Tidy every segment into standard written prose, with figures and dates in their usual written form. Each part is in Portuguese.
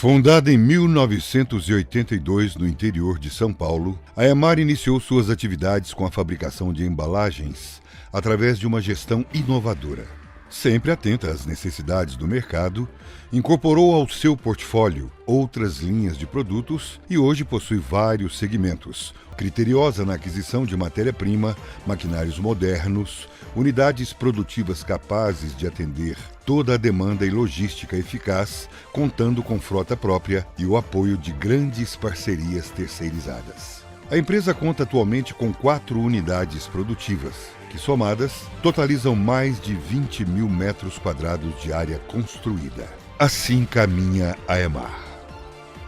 Fundada em 1982 no interior de São Paulo, a Emar iniciou suas atividades com a fabricação de embalagens através de uma gestão inovadora. Sempre atenta às necessidades do mercado, incorporou ao seu portfólio outras linhas de produtos e hoje possui vários segmentos, criteriosa na aquisição de matéria-prima, maquinários modernos, unidades produtivas capazes de atender toda a demanda e logística eficaz, contando com frota própria e o apoio de grandes parcerias terceirizadas. A empresa conta atualmente com 4 unidades produtivas, que somadas totalizam mais de 20 mil metros quadrados de área construída. Assim caminha a Emar,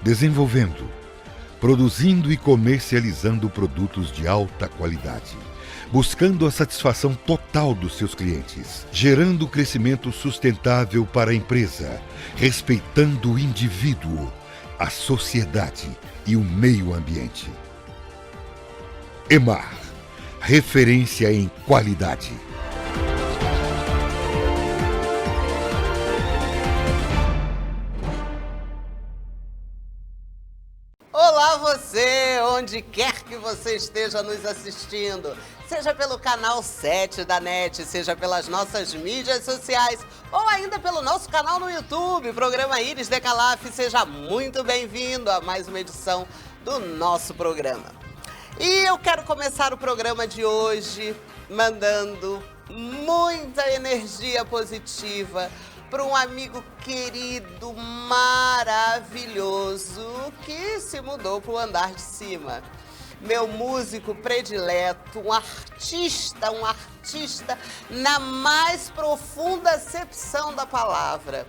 desenvolvendo, produzindo e comercializando produtos de alta qualidade, buscando a satisfação total dos seus clientes, gerando crescimento sustentável para a empresa, respeitando o indivíduo, a sociedade e o meio ambiente. Emar, referência em qualidade. Olá você, onde quer que você esteja nos assistindo, seja pelo canal 7 da NET, seja pelas nossas mídias sociais ou ainda pelo nosso canal no YouTube, Programa Iris Decalaf, seja muito bem-vindo a mais uma edição do nosso programa. E eu quero começar o programa de hoje mandando muita energia positiva para um amigo querido, maravilhoso, que se mudou para o andar de cima. Meu músico predileto, um artista na mais profunda acepção da palavra.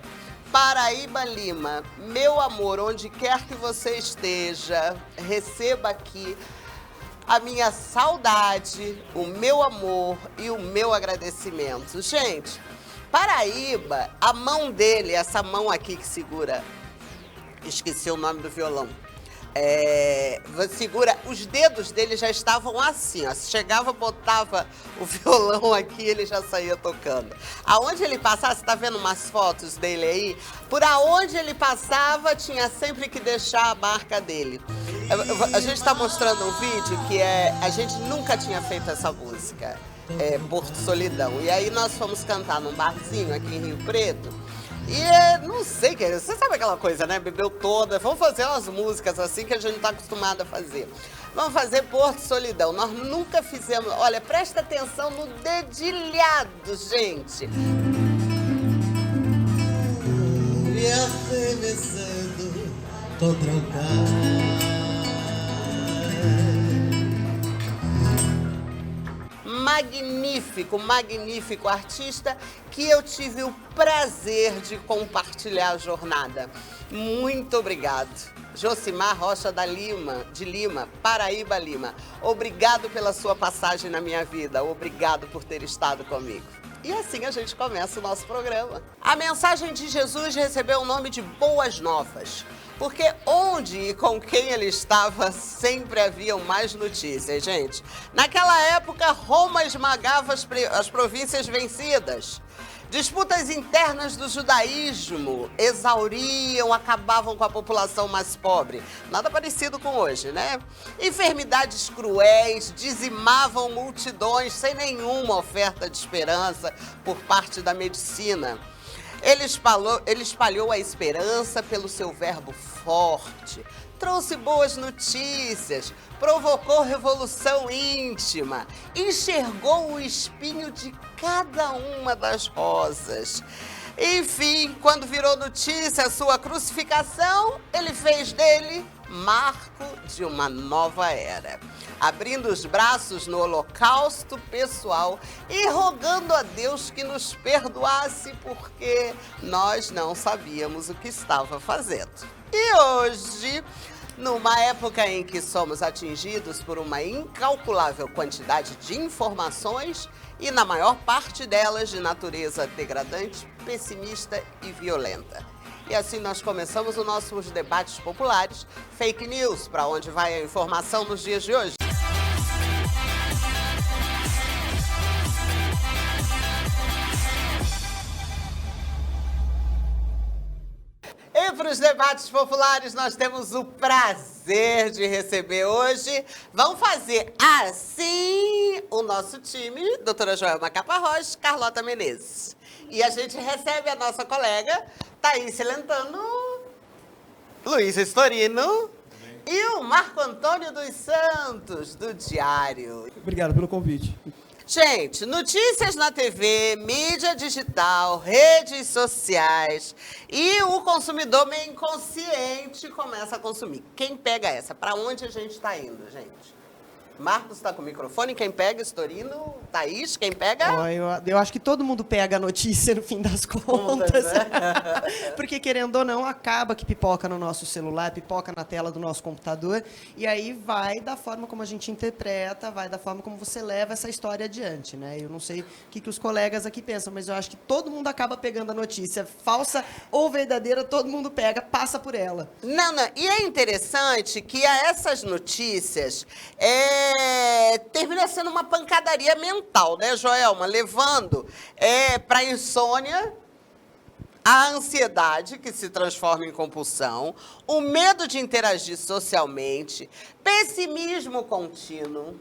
Paraíba Lima, meu amor, onde quer que você esteja, receba aqui a minha saudade, o meu amor e o meu agradecimento. Gente, Paraíba, a mão dele, essa mão aqui que segura, esqueci o nome do violão, segura, os dedos dele já estavam assim, ó, se chegava, botava o violão aqui, ele já saía tocando. Aonde ele passava, você tá vendo umas fotos dele aí? Por aonde ele passava, tinha sempre que deixar a marca dele. A gente está mostrando um vídeo que a gente nunca tinha feito essa música, Porto Solidão. E aí nós fomos cantar num barzinho aqui em Rio Preto. E não sei, querido, você sabe aquela coisa, né? Bebeu toda. Vamos fazer umas músicas assim que a gente não está acostumado a fazer. Vamos fazer Porto Solidão. Nós nunca fizemos. Olha, presta atenção no dedilhado, gente. E arremessando, tô trancado. Magnífico artista que eu tive o prazer de compartilhar a jornada. Muito obrigado. Josimar Rocha de Lima, Paraíba Lima. Obrigado pela sua passagem na minha vida. Obrigado por ter estado comigo. E assim a gente começa o nosso programa. A mensagem de Jesus recebeu o nome de Boas Novas. Porque onde e com quem ele estava, sempre haviam mais notícias, gente. Naquela época, Roma esmagava as províncias vencidas. Disputas internas do judaísmo exauriam, acabavam com a população mais pobre. Nada parecido com hoje, né? Enfermidades cruéis dizimavam multidões sem nenhuma oferta de esperança por parte da medicina. Ele espalhou a esperança pelo seu verbo forte, trouxe boas notícias, provocou revolução íntima, enxergou o espinho de cada uma das rosas. Enfim, quando virou notícia a sua crucificação, ele fez dele marco de uma nova era, abrindo os braços no holocausto pessoal e rogando a Deus que nos perdoasse porque nós não sabíamos o que estava fazendo. E hoje, numa época em que somos atingidos por uma incalculável quantidade de informações e na maior parte delas de natureza degradante, pessimista e violenta. E assim nós começamos os nossos debates populares, fake news, para onde vai a informação nos dias de hoje. E para os debates populares, nós temos o prazer de receber hoje. Vamos fazer assim o nosso time, doutora Joelma Caparrós, Carlota Menezes. E a gente recebe a nossa colega, Thaís Celentano, Luiz Storino e o Marco Antônio dos Santos, do Diário. Obrigado pelo convite. Gente, notícias na TV, mídia digital, redes sociais e o consumidor meio inconsciente começa a consumir. Quem pega essa? Para onde a gente está indo, gente? Marcos está com o microfone, quem pega? Storino, Thaís, quem pega? Eu acho que todo mundo pega a notícia no fim das contas. Né? Porque, querendo ou não, acaba que pipoca no nosso celular, pipoca na tela do nosso computador, e aí vai da forma como a gente interpreta, vai da forma como você leva essa história adiante, né? Eu não sei o que os colegas aqui pensam, mas eu acho que todo mundo acaba pegando a notícia, falsa ou verdadeira, todo mundo pega, passa por ela. Não, e é interessante que essas notícias termina sendo uma pancadaria mental, né, Joelma? Levando para a insônia, a ansiedade, que se transforma em compulsão, o medo de interagir socialmente, pessimismo contínuo.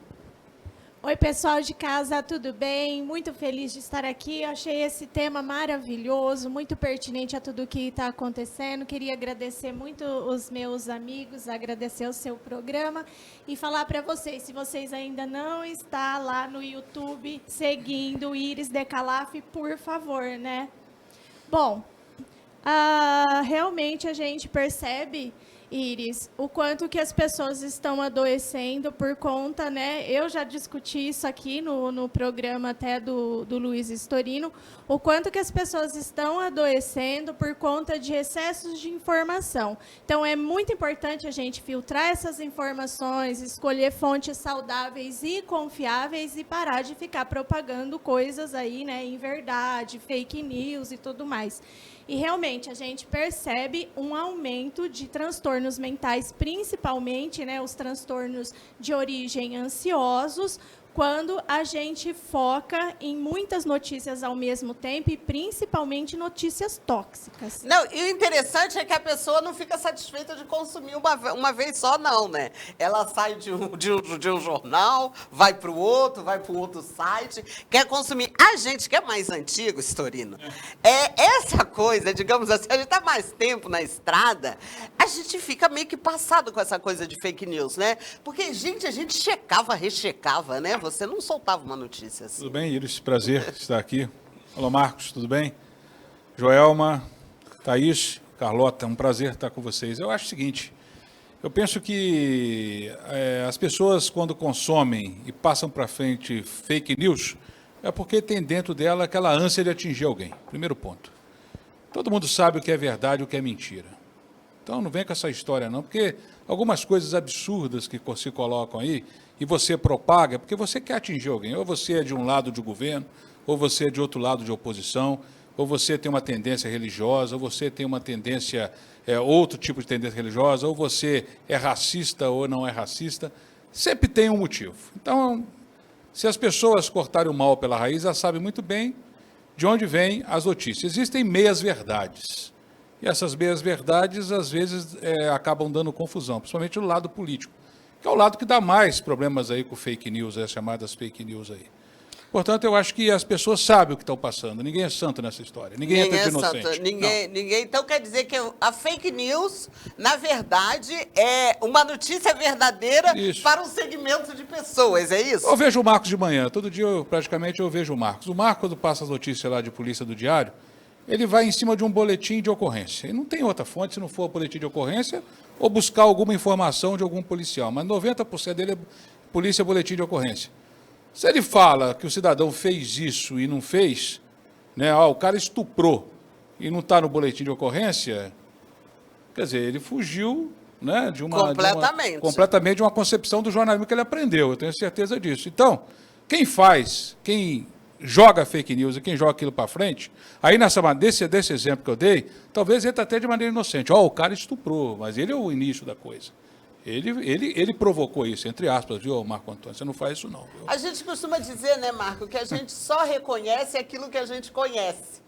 Oi, pessoal de casa, tudo bem? Muito feliz de estar aqui. Eu achei esse tema maravilhoso, muito pertinente a tudo o que está acontecendo. Queria agradecer muito os meus amigos, agradecer o seu programa e falar para vocês, se vocês ainda não estão lá no YouTube seguindo o Iris Decalaf, por favor, né? Bom, realmente a gente percebe, Iris, o quanto que as pessoas estão adoecendo por conta, né? Eu já discuti isso aqui no programa até do Luiz Storino, o quanto que as pessoas estão adoecendo por conta de excessos de informação. Então, é muito importante a gente filtrar essas informações, escolher fontes saudáveis e confiáveis e parar de ficar propagando coisas aí, né, em verdade, fake news e tudo mais. E, realmente, a gente percebe um aumento de transtornos mentais, principalmente, né, os transtornos de origem ansiosos, quando a gente foca em muitas notícias ao mesmo tempo e, principalmente, notícias tóxicas. Não, e o interessante é que a pessoa não fica satisfeita de consumir uma vez só, não, né? Ela sai de um jornal, vai para o outro site, quer consumir. A gente que é mais antigo, Storino, essa coisa, digamos assim, a gente está mais tempo na estrada, a gente fica meio que passado com essa coisa de fake news, né? Porque, gente, a gente checava, rechecava, né? Você não soltava uma notícia assim. Tudo bem, Iris? Prazer estar aqui. Alô, Marcos, tudo bem? Joelma, Thaís, Carlota, um prazer estar com vocês. Eu acho o seguinte, eu penso que as pessoas, quando consomem e passam para frente fake news, é porque tem dentro dela aquela ânsia de atingir alguém. Primeiro ponto. Todo mundo sabe o que é verdade e o que é mentira. Então, não vem com essa história, não, porque algumas coisas absurdas que se colocam aí, e você propaga, porque você quer atingir alguém. Ou você é de um lado de governo, ou você é de outro lado de oposição, ou você tem uma tendência religiosa, ou você tem uma tendência, outro tipo de tendência religiosa, ou você é racista ou não é racista. Sempre tem um motivo. Então, se as pessoas cortarem o mal pela raiz, elas sabem muito bem de onde vêm as notícias. Existem meias-verdades. E essas meias-verdades, às vezes, acabam dando confusão, principalmente no lado político, que é o lado que dá mais problemas aí com fake news, as chamadas fake news aí. Portanto, eu acho que as pessoas sabem o que estão passando. Ninguém é santo nessa história. Ninguém entra de inocente. Santo. Ninguém. Então, quer dizer que a fake news, na verdade, é uma notícia verdadeira para um segmento de pessoas, é isso? Eu vejo o Marcos de manhã. Todo dia, praticamente, eu vejo o Marcos. O Marcos, quando passa as notícias lá de polícia do Diário, ele vai em cima de um boletim de ocorrência. E não tem outra fonte, se não for boletim de ocorrência, ou buscar alguma informação de algum policial. Mas 90% dele é polícia, boletim de ocorrência. Se ele fala que o cidadão fez isso e não fez, né, o cara estuprou e não está no boletim de ocorrência, quer dizer, ele fugiu, né, completamente de uma concepção do jornalismo que ele aprendeu, eu tenho certeza disso. Então, quem joga fake news e quem joga aquilo para frente, aí desse exemplo que eu dei, talvez ele está até de maneira inocente. O cara estuprou, mas ele é o início da coisa. Ele provocou isso, entre aspas, viu, Marco Antônio? Você não faz isso, não. Viu? A gente costuma dizer, né, Marco, que a gente só reconhece aquilo que a gente conhece.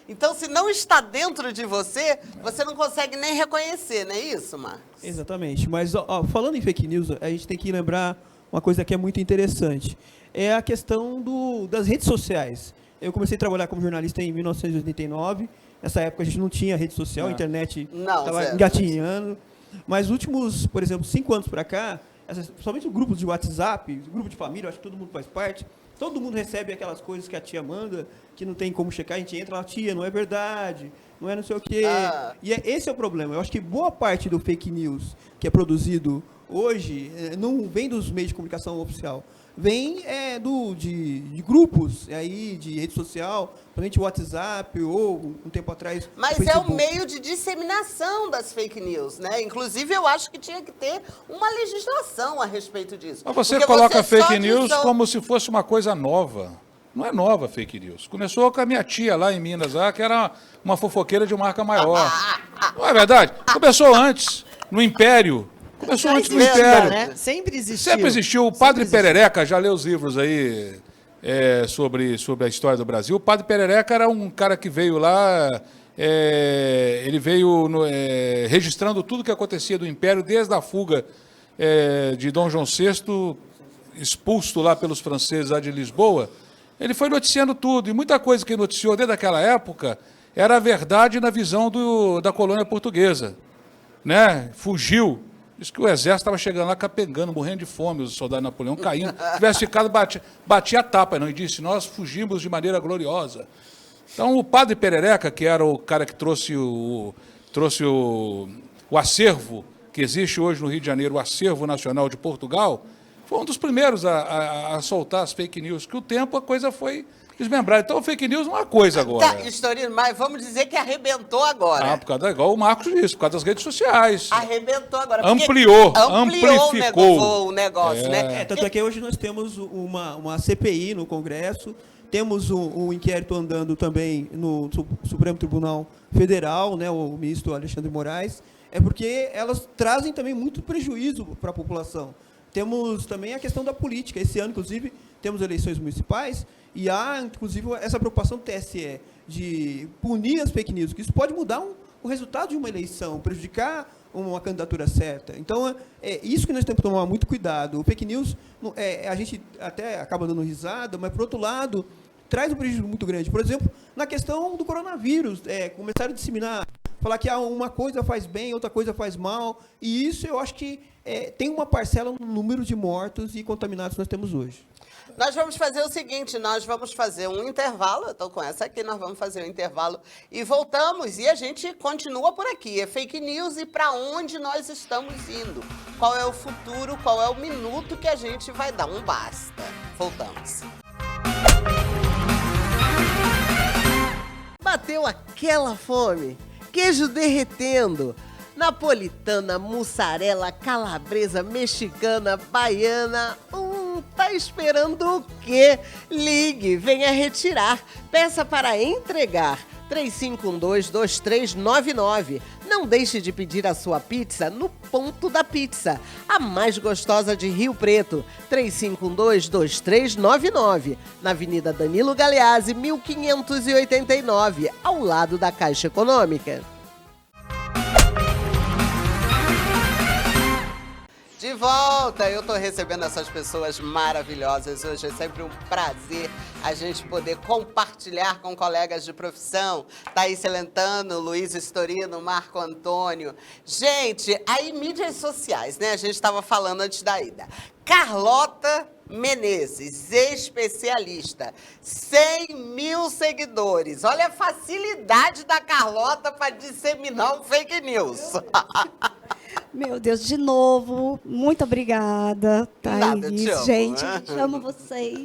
Então, se não está dentro de você, você não consegue nem reconhecer, não é isso, Marcos? Exatamente. Mas, ó, falando em fake news, a gente tem que lembrar uma coisa que é muito interessante. É a questão das redes sociais. Eu comecei a trabalhar como jornalista em 1989. Nessa época a gente não tinha rede social, a internet estava engatinhando. Mas últimos, por exemplo, 5 anos para cá, somente os grupos de WhatsApp, grupo de família, acho que todo mundo faz parte, todo mundo recebe aquelas coisas que a tia manda, que não tem como checar, a gente entra lá, tia, não é verdade, não é não sei o quê. E esse é o problema. Eu acho que boa parte do fake news que é produzido hoje não vem dos meios de comunicação oficial, vem de grupos aí, de rede social, principalmente WhatsApp ou um tempo atrás. Mas é o meio de disseminação das fake news, né? Inclusive, eu acho que tinha que ter uma legislação a respeito disso. Mas você coloca fake news como se fosse uma coisa nova. Não é nova fake news. Começou com a minha tia lá em Minas, que era uma fofoqueira de marca maior. Não é verdade? Começou antes, no Império. Começou antes do Império. Né? Sempre existiu. Sempre existiu. O Padre Perereca, já leu os livros aí sobre a história do Brasil. O Padre Perereca era um cara que veio lá, ele veio registrando tudo que acontecia do Império, desde a fuga de Dom João VI, expulso lá pelos franceses lá de Lisboa. Ele foi noticiando tudo, e muita coisa que ele noticiou desde aquela época era a verdade na visão da colônia portuguesa. Né? Fugiu. Diz que o exército estava chegando lá, capengando, morrendo de fome, os soldados de Napoleão caindo. Se tivesse ficado, batia a tapa, não? E disse, nós fugimos de maneira gloriosa. Então, o Padre Perereca, que era o cara que trouxe o acervo, que existe hoje no Rio de Janeiro, o Acervo Nacional de Portugal, foi um dos primeiros a soltar as fake news, que o tempo a coisa foi desmembrada. Então, fake news não é uma coisa agora. Tá, Storino, mas vamos dizer que arrebentou agora. Por causa, igual o Marcos disse, por causa das redes sociais. Arrebentou agora. Amplificou o negócio, né? Tanto é que hoje nós temos uma CPI no Congresso, temos um inquérito andando também no Supremo Tribunal Federal, né, o ministro Alexandre Moraes, porque elas trazem também muito prejuízo para a população. Temos também a questão da política. Esse ano, inclusive, temos eleições municipais e há, inclusive, essa preocupação do TSE de punir as fake news, que isso pode mudar o resultado de uma eleição, prejudicar uma candidatura certa. Então, é isso que nós temos que tomar muito cuidado. O fake news, a gente até acaba dando risada, mas, por outro lado, traz um prejuízo muito grande. Por exemplo, na questão do coronavírus, começaram a disseminar, falar que uma coisa faz bem, outra coisa faz mal, e isso eu acho que tem uma parcela no número de mortos e contaminados que nós temos hoje. Nós vamos fazer o seguinte, nós vamos fazer um intervalo, eu estou com essa aqui, nós vamos fazer um intervalo e voltamos, e a gente continua por aqui, é fake news e para onde nós estamos indo, qual é o futuro, qual é o minuto que a gente vai dar um basta. Voltamos. Bateu aquela fome, queijo derretendo, napolitana, mussarela, calabresa, mexicana, baiana. Tá esperando o quê? Ligue, venha retirar. Peça para entregar. 3512-2399. Não deixe de pedir a sua pizza no Ponto da Pizza, a mais gostosa de Rio Preto. 3512-2399. Na Avenida Danilo Galeazzi, 1589, ao lado da Caixa Econômica. De volta, eu estou recebendo essas pessoas maravilhosas. Hoje é sempre um prazer a gente poder compartilhar com colegas de profissão. Thaís Celentano, Luiz Storino, Marco Antônio. Gente, aí mídias sociais, né? A gente estava falando antes da ida. Carlota Menezes, especialista, 100 mil seguidores. Olha a facilidade da Carlota para disseminar um fake news. Meu Deus, de novo, muito obrigada, Thaís. Nada, te amo. Gente, amo vocês.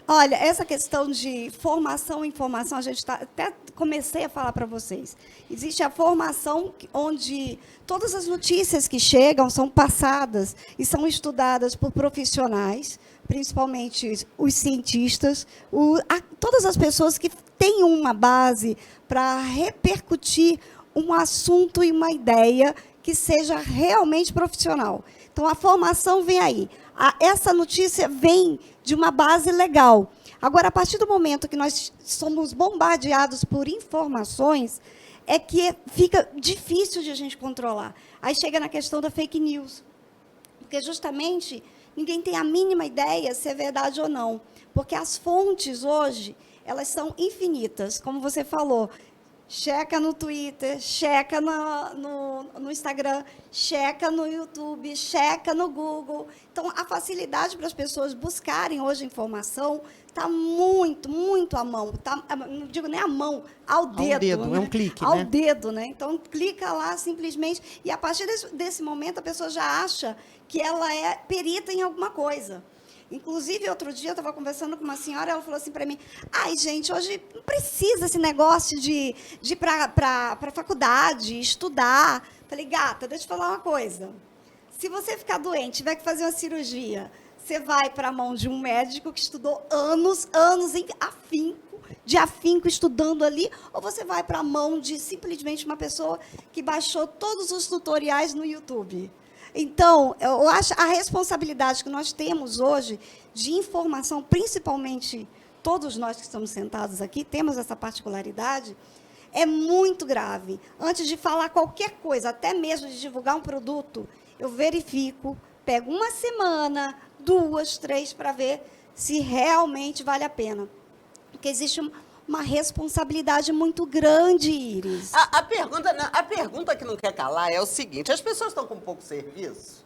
Olha, essa questão de formação e informação, a gente até comecei a falar para vocês. Existe a formação onde todas as notícias que chegam são passadas e são estudadas por profissionais, principalmente os cientistas, todas as pessoas que têm uma base para repercutir um assunto e uma ideia que seja realmente profissional. Então, a formação vem aí. Essa notícia vem de uma base legal. Agora, a partir do momento que nós somos bombardeados por informações, é que fica difícil de a gente controlar. Aí chega na questão da fake news. Porque, justamente, ninguém tem a mínima ideia se é verdade ou não. Porque as fontes, hoje, elas são infinitas. Como você falou, checa no Twitter, checa no Instagram, checa no YouTube, checa no Google. Então, a facilidade para as pessoas buscarem hoje informação está muito, muito à mão. Tá, não digo nem à mão, ao dedo. É um clique, ao né? dedo, né? Então, clica lá simplesmente. E, a partir desse momento, a pessoa já acha que ela é perita em alguma coisa. Inclusive, outro dia, eu estava conversando com uma senhora, ela falou assim para mim, ai, gente, hoje não precisa esse negócio de ir para a faculdade, estudar. Falei, gata, deixa eu te falar uma coisa. Se você ficar doente, tiver que fazer uma cirurgia, você vai para a mão de um médico que estudou anos de afinco, estudando ali, ou você vai para a mão de simplesmente uma pessoa que baixou todos os tutoriais no YouTube. Então, eu acho a responsabilidade que nós temos hoje de informação, principalmente todos nós que estamos sentados aqui, temos essa particularidade, é muito grave. Antes de falar qualquer coisa, até mesmo de divulgar um produto, eu verifico, pego uma semana, 2, 3, para ver se realmente vale a pena. Porque existe uma responsabilidade muito grande, Iris. A pergunta que não quer calar é o seguinte, as pessoas estão com pouco serviço?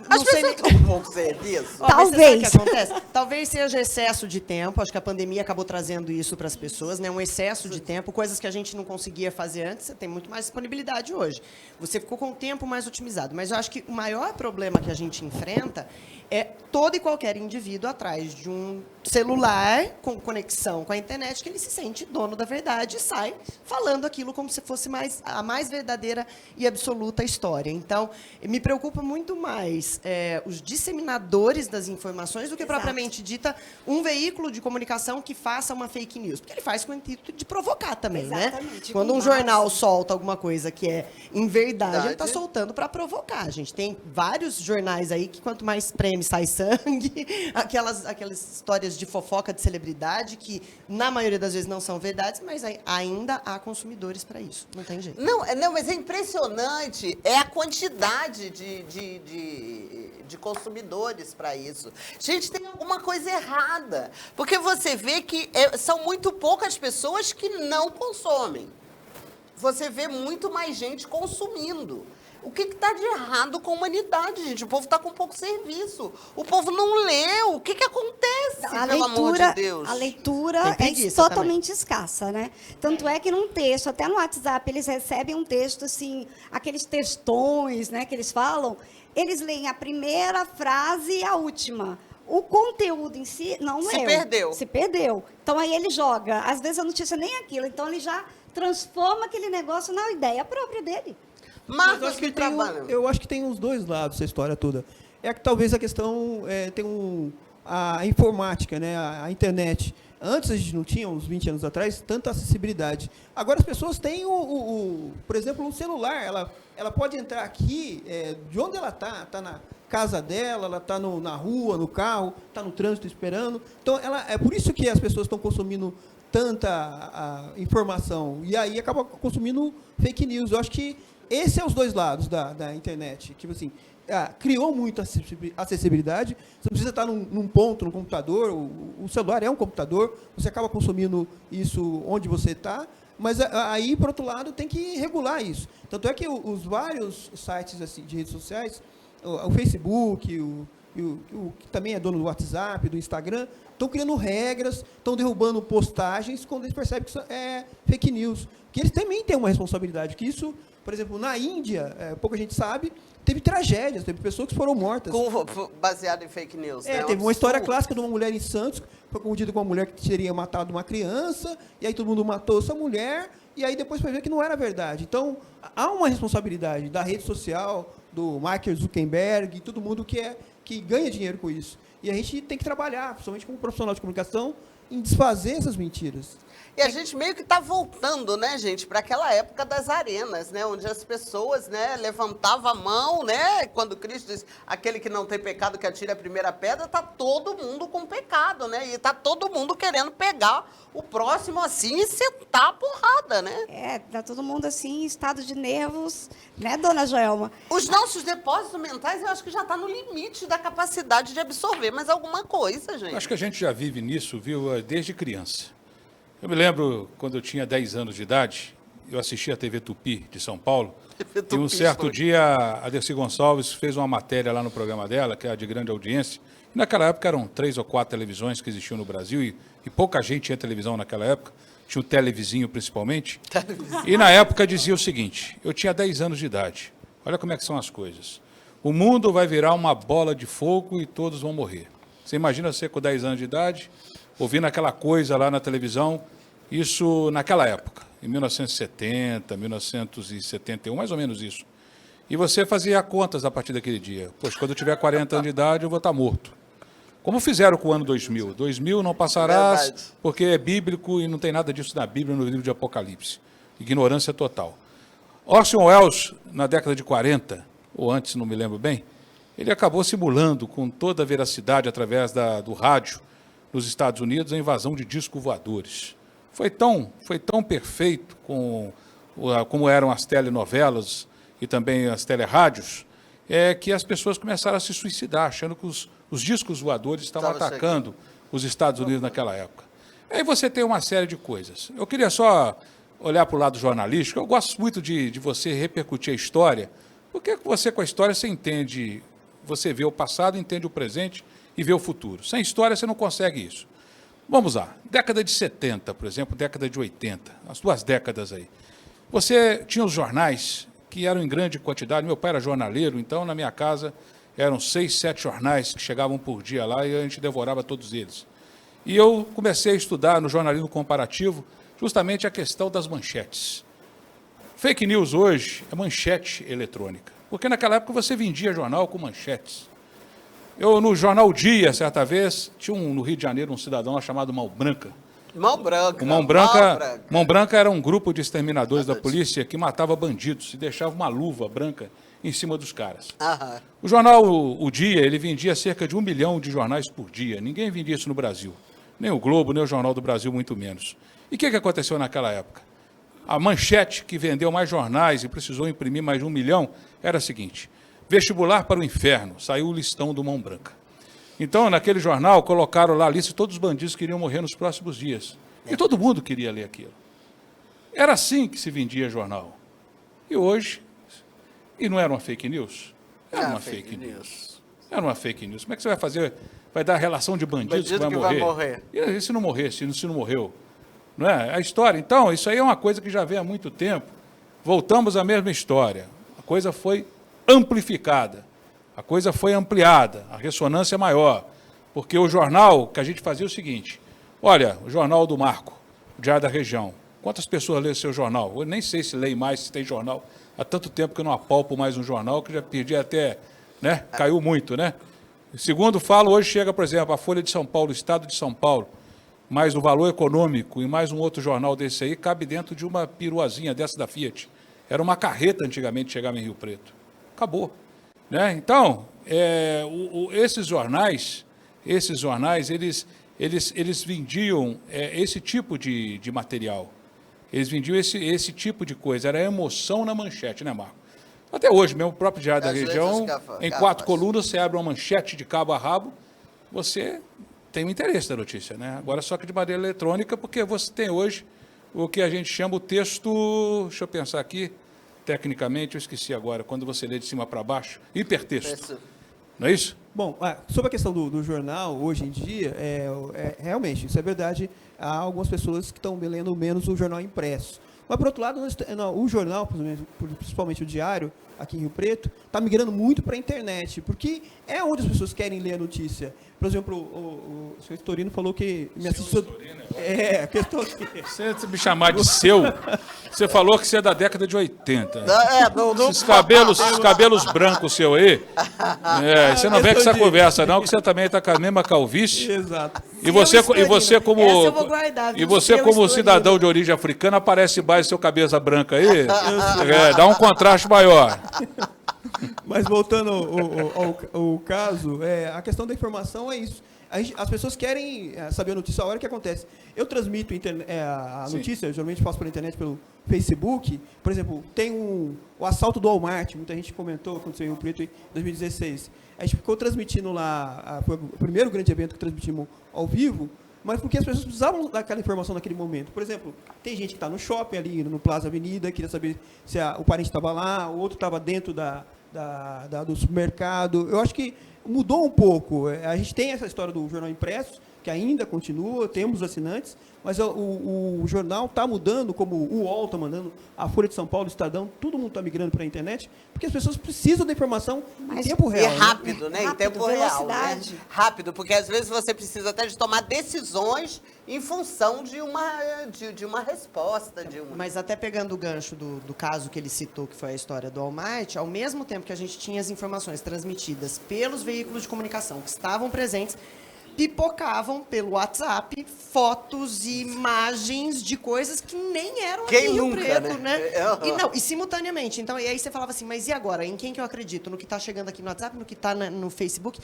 As pessoas estão com pouco serviço? Ó, mas Talvez. você sabe o que acontece? Talvez seja excesso de tempo. Acho que a pandemia acabou trazendo isso para as pessoas, né? Um excesso de tempo, coisas que a gente não conseguia fazer antes, você tem muito mais disponibilidade hoje. Você ficou com o tempo mais otimizado. Mas eu acho que o maior problema que a gente enfrenta é todo e qualquer indivíduo atrás de um celular com conexão com a internet que ele se sente dono da verdade e sai falando aquilo como se fosse a mais verdadeira e absoluta história. Então, me preocupa muito mais os disseminadores das informações do que propriamente dita um veículo de comunicação que faça uma fake news. Porque ele faz com o intuito de provocar também, Exatamente, né? Quando um com jornal massa. solta alguma coisa que é em verdade, ele está Verdade. soltando para provocar. A gente tem vários jornais aí que quanto mais prêmio sai sangue, aquelas histórias de fofoca de celebridade que, na maioria das vezes, não são verdades, mas ainda há consumidores para isso. Não tem jeito. Não, mas é impressionante a quantidade de consumidores para isso. Gente, tem alguma coisa errada. Porque você vê que são muito poucas pessoas que não consomem. Você vê muito mais gente consumindo. O que está de errado com a humanidade, gente? O povo está com pouco serviço. O povo não lê. O que acontece, pelo amor de Deus? A leitura Tem é preguiça totalmente escassa, né? Tanto é que num texto, até no WhatsApp, eles recebem um texto, assim, aqueles textões, né, que eles falam, eles leem a primeira frase e a última. O conteúdo em si não leu. Se perdeu. Então, aí ele joga. Às vezes a notícia nem é aquilo. Então, ele já transforma aquele negócio na ideia própria dele. Mas eu acho que tem os dois lados essa história toda. É que talvez a questão tem a informática, né, a internet. Antes a gente não tinha, uns 20 anos atrás, tanta acessibilidade. Agora as pessoas têm, por exemplo, um celular. Ela pode entrar aqui, de onde ela está na casa dela, ela está na rua, no carro, está no trânsito esperando. Então, é por isso que as pessoas estão consumindo tanta informação. E aí acaba consumindo fake news. Eu acho que esses são os dois lados da internet. Tipo assim, criou muita acessibilidade. Você não precisa estar num ponto, no computador. O celular é um computador. Você acaba consumindo isso onde você está. Mas aí, por outro lado, tem que regular isso. Tanto é que os vários sites assim, de redes sociais, o Facebook, que também é dono do WhatsApp, do Instagram, estão criando regras, estão derrubando postagens quando eles percebem que isso é fake news. Que eles também têm uma responsabilidade. Que isso, por exemplo, na Índia, pouca gente sabe, teve tragédias, teve pessoas que foram mortas. Baseado em fake news. Né? Teve uma história clássica de uma mulher em Santos, foi confundida com uma mulher que teria matado uma criança, e aí todo mundo matou essa mulher, e aí depois foi ver que não era verdade. Então, há uma responsabilidade da rede social, do Mark Zuckerberg, todo mundo que ganha dinheiro com isso. E a gente tem que trabalhar, principalmente como profissional de comunicação, em desfazer essas mentiras. E a gente meio que está voltando, né, gente, para aquela época das arenas, né, onde as pessoas, né, levantavam a mão, né, quando Cristo diz, aquele que não tem pecado que atire a primeira pedra, tá todo mundo com pecado, né, e tá todo mundo querendo pegar o próximo assim e sentar a porrada, né. Tá todo mundo assim, em estado de nervos, né, dona Joelma? Os nossos depósitos mentais, eu acho que já tá no limite da capacidade de absorver mais alguma coisa, gente. Acho que a gente já vive nisso, viu, desde criança. Eu me lembro, quando eu tinha 10 anos de idade, eu assistia a TV Tupi de São Paulo, e um certo dia a Dercy Gonçalves fez uma matéria lá no programa dela, que é de grande audiência, e naquela época eram 3 ou 4 televisões que existiam no Brasil, e pouca gente tinha televisão naquela época, tinha o televizinho principalmente, e na época dizia o seguinte, eu tinha 10 anos de idade, olha como é que são as coisas, o mundo vai virar uma bola de fogo e todos vão morrer. Você imagina você com 10 anos de idade, ouvindo aquela coisa lá na televisão, isso naquela época, em 1970, 1971, mais ou menos isso. E você fazia contas a partir daquele dia. Poxa, quando eu tiver 40 anos de idade, eu vou estar morto. Como fizeram com o ano 2000. 2000 não passarás, Verdade. porque é bíblico e não tem nada disso na Bíblia, no livro de Apocalipse. Ignorância total. Orson Welles, na década de 40, ou antes, não me lembro bem, ele acabou simulando com toda a veracidade, através do rádio, nos Estados Unidos, a invasão de discos voadores. Foi tão perfeito como eram as telenovelas e também as telerádios, que as pessoas começaram a se suicidar, achando que os discos voadores estavam atacando os Estados Unidos naquela época. Aí você tem uma série de coisas. Eu queria só olhar para o lado jornalístico. Eu gosto muito de você repercutir a história, porque você, com a história, você entende, você vê o passado, entende o presente e vê o futuro. Sem história, você não consegue isso. Vamos lá, década de 70, por exemplo, década de 80, as 2 décadas aí. Você tinha os jornais, que eram em grande quantidade, meu pai era jornaleiro, então na minha casa eram 6, 7 jornais que chegavam por dia lá e a gente devorava todos eles. E eu comecei a estudar no jornalismo comparativo justamente a questão das manchetes. Fake news hoje é manchete eletrônica, porque naquela época você vendia jornal com manchetes. Eu, no jornal O Dia, certa vez, tinha no Rio de Janeiro um cidadão lá chamado Mão Branca. Mão Branca. Mão Branca era um grupo de exterminadores da polícia que matava bandidos e deixava uma luva branca em cima dos caras. Aham. O jornal O Dia, ele vendia cerca de 1 milhão de jornais por dia. Ninguém vendia isso no Brasil. Nem o Globo, nem o Jornal do Brasil, muito menos. E o que aconteceu naquela época? A manchete que vendeu mais jornais e precisou imprimir mais de 1 milhão era a seguinte: vestibular para o inferno, saiu o listão do Mão Branca. Então, naquele jornal, colocaram lá a lista de todos os bandidos que iriam morrer nos próximos dias. E todo mundo queria ler aquilo. Era assim que se vendia jornal. E hoje, e não era uma fake news? Era uma fake news. Era uma fake news. Como é que você vai fazer? Vai dar a relação de bandidos Bandido que vai morrer. E se não morrer, se não morreu? Não é? A história, então, isso aí é uma coisa que já vem há muito tempo. Voltamos à mesma história. A coisa foi amplificada, a coisa foi ampliada, a ressonância é maior, porque o jornal que a gente fazia é o seguinte: olha, o jornal do Marco, o Diário da Região, quantas pessoas lêem seu jornal? Eu nem sei se leio mais, se tem jornal, há tanto tempo que eu não apalpo mais um jornal, que já perdi até, né, caiu muito, né? Segundo falo, hoje chega, por exemplo, a Folha de São Paulo, o Estado de São Paulo, mais o Valor Econômico e mais um outro jornal desse aí, cabe dentro de uma peruazinha dessa da Fiat. Era uma carreta antigamente chegava em Rio Preto. Acabou. Né? Então, esses jornais, eles vendiam esse tipo de material. Eles vendiam esse tipo de coisa. Era emoção na manchete, né, Marco? Até hoje, mesmo o próprio Diário da Região, em 4 colunas, você abre uma manchete de cabo a rabo, você tem o interesse da notícia, né? Agora só que de maneira eletrônica, porque você tem hoje o que a gente chama o texto, deixa eu pensar aqui, tecnicamente, eu esqueci agora, quando você lê de cima para baixo, hipertexto. Não é isso? Bom, sobre a questão do jornal, hoje em dia, realmente, isso é verdade, há algumas pessoas que estão lendo menos o jornal impresso. Mas, por outro lado, o jornal, principalmente o diário, aqui em Rio Preto, está migrando muito para a internet, porque é onde as pessoas querem ler a notícia. Por exemplo, o senhor Storino falou que me assistiu... a questão que... Você me chamar de seu, você falou que você é da década de 80. Esses cabelos brancos seu aí, você não vem com essa conversa não, que você também está com a mesma calvície. Exato. E você como Essa eu vou guardar, e viu? você Seu como Estorino. cidadão de origem africana aparece mais seu cabeça branca aí, dá um contraste maior. Mas voltando ao caso, a questão da informação é isso. As pessoas querem saber a notícia a hora que acontece. Eu transmito a notícia, eu geralmente faço pela internet, pelo Facebook. Por exemplo, tem o assalto do Walmart, muita gente comentou, aconteceu em Rio Preto em 2016. A gente ficou transmitindo lá, foi o primeiro grande evento que transmitimos ao vivo, mas porque as pessoas precisavam daquela informação naquele momento. Por exemplo, tem gente que está no shopping ali, no Plaza Avenida, queria saber se o parente estava lá, o outro estava dentro do supermercado. Eu acho que mudou um pouco. A gente tem essa história do jornal impresso, que ainda continua, temos assinantes, mas o jornal está mudando, como o UOL está mandando, a Folha de São Paulo, o Estadão, todo mundo está migrando para a internet, porque as pessoas precisam da informação em tempo E real. rápido, né? Em Rápido, tempo real. Né? velocidade. Rápido, porque às vezes você precisa até de tomar decisões em função de uma resposta. Mas até pegando o gancho do caso que ele citou, que foi a história do Walmart, ao mesmo tempo que a gente tinha as informações transmitidas pelos veículos de comunicação que estavam presentes, pipocavam pelo WhatsApp fotos e imagens de coisas que nem eram aqui Quem em Rio nunca, Preto, né? né? E simultaneamente. Então, e aí você falava assim, mas e agora? Em quem que eu acredito? No que está chegando aqui no WhatsApp, no que está no Facebook?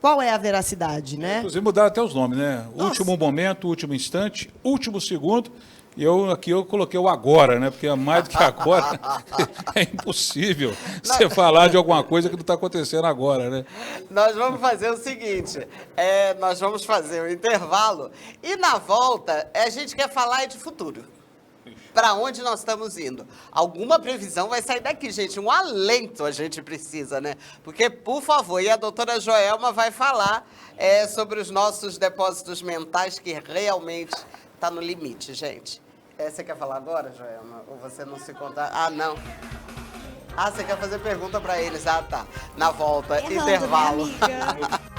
Qual é a veracidade, né? Inclusive mudaram até os nomes, né? Nossa. Último momento, último instante, último segundo. E eu coloquei o agora, né? Porque mais do que agora é impossível você falar de alguma coisa que não está acontecendo agora, né? Nós vamos fazer o seguinte, nós vamos fazer o intervalo e na volta a gente quer falar de futuro. Para onde nós estamos indo? Alguma previsão vai sair daqui, gente. Um alento a gente precisa, né? Porque, por favor, e a doutora Joelma vai falar sobre os nossos depósitos mentais, que realmente está no limite, gente. Você quer falar agora, Joelma? Ou você não se conta? Ah, não. Ah, você quer fazer pergunta para eles? Ah, tá. Na volta, Errando, intervalo. minha amiga.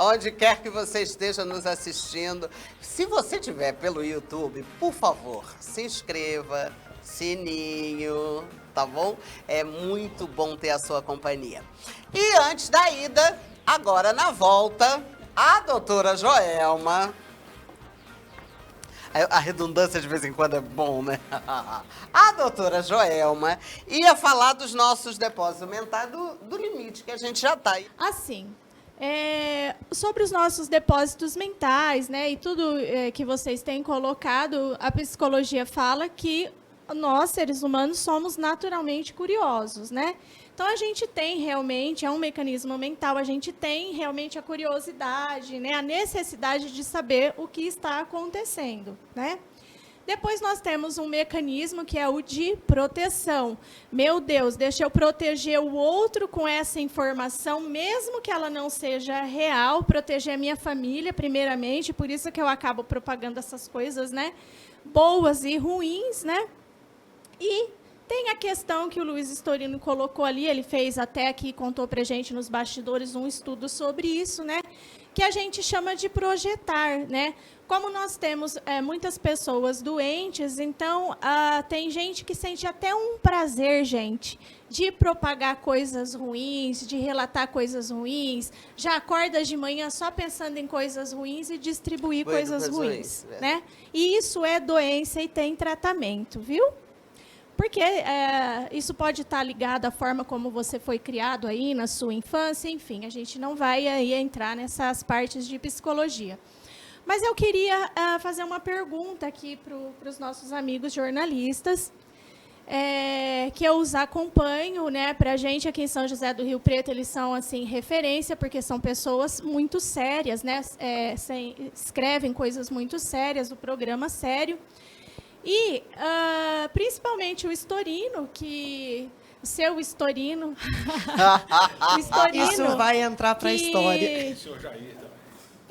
Onde quer que você esteja nos assistindo, se você estiver pelo YouTube, por favor, se inscreva, sininho, tá bom? É muito bom ter a sua companhia. E antes da ida, agora na volta, a doutora Joelma... A redundância de vez em quando é bom, né? A doutora Joelma ia falar dos nossos depósitos mentais, do limite que a gente já está. Assim, sobre os nossos depósitos mentais, né, e tudo que vocês têm colocado, a psicologia fala que nós, seres humanos, somos naturalmente curiosos, né? Então, a gente tem realmente, é um mecanismo mental, a gente tem realmente a curiosidade, né, a necessidade de saber o que está acontecendo, né? Depois nós temos um mecanismo que é o de proteção. Meu Deus, deixa eu proteger o outro com essa informação, mesmo que ela não seja real, proteger a minha família, primeiramente, por isso que eu acabo propagando essas coisas, né, boas e ruins, né? E Tem a questão que o Luiz Storino colocou ali, ele fez até aqui, contou para a gente nos bastidores um estudo sobre isso, né? Que a gente chama de projetar, né? Como nós temos muitas pessoas doentes, então tem gente que sente até um prazer, gente, de propagar coisas ruins, de relatar coisas ruins, já acorda de manhã só pensando em coisas ruins e distribuir coisas ruins, né? E isso é doença e tem tratamento, viu? Porque isso pode estar ligado à forma como você foi criado aí na sua infância, enfim, a gente não vai aí entrar nessas partes de psicologia. Mas eu queria fazer uma pergunta aqui para os nossos amigos jornalistas, que eu os acompanho, né? Para a gente aqui em São José do Rio Preto, eles são assim referência, porque são pessoas muito sérias, né? Escrevem coisas muito sérias, o programa sério. E, principalmente, o Storino, o seu Storino... o Storino, isso vai entrar para a história.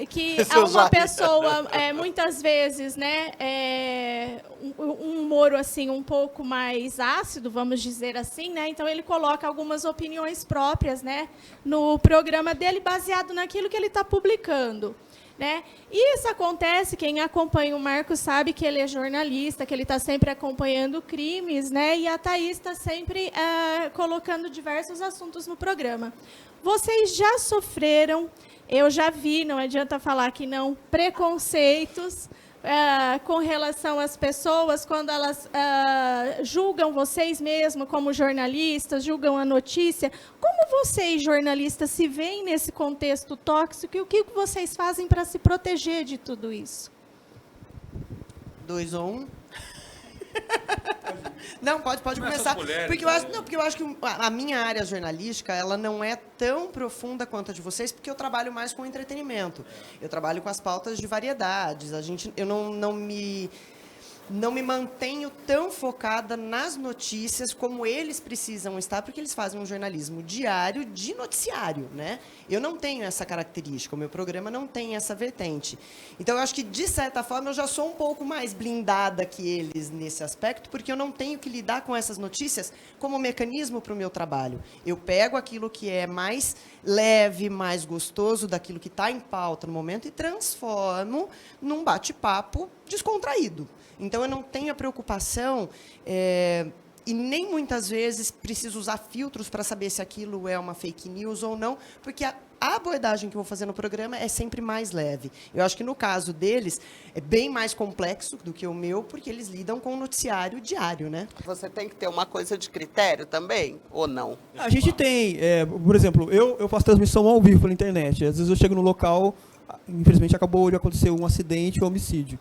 Que é uma pessoa, muitas vezes, né, um humor assim, um pouco mais ácido, vamos dizer assim, né? Então, ele coloca algumas opiniões próprias, né, no programa dele, baseado naquilo que ele está publicando. Né? E isso acontece, quem acompanha o Marcos sabe que ele é jornalista, que ele está sempre acompanhando crimes, né? E a Thaís está sempre colocando diversos assuntos no programa. Vocês já sofreram, eu já vi, não adianta falar que não, preconceitos com relação às pessoas, quando elas julgam vocês mesmos como jornalistas, julgam a notícia. Como vocês, jornalistas, se veem nesse contexto tóxico e o que vocês fazem para se proteger de tudo isso? 2 ou 1. Não, pode começar. Porque eu acho que a minha área jornalística, ela não é tão profunda quanto a de vocês, porque eu trabalho mais com entretenimento. Eu trabalho com as pautas de variedades. Eu não me mantenho tão focada nas notícias como eles precisam estar, porque eles fazem um jornalismo diário de noticiário, né? Eu não tenho essa característica, o meu programa não tem essa vertente. Então, eu acho que, de certa forma, eu já sou um pouco mais blindada que eles nesse aspecto, porque eu não tenho que lidar com essas notícias como mecanismo para o meu trabalho. Eu pego aquilo que é mais leve, mais gostoso, daquilo que está em pauta no momento e transformo num bate-papo descontraído. Então, eu não tenho a preocupação e nem muitas vezes preciso usar filtros para saber se aquilo é uma fake news ou não, porque a abordagem que eu vou fazer no programa é sempre mais leve. Eu acho que, no caso deles, é bem mais complexo do que o meu, porque eles lidam com o noticiário diário, né? Você tem que ter uma coisa de critério também, ou não? A gente tem, por exemplo, eu faço transmissão ao vivo pela internet. Às vezes eu chego no local, infelizmente acabou de acontecer um acidente ou homicídio.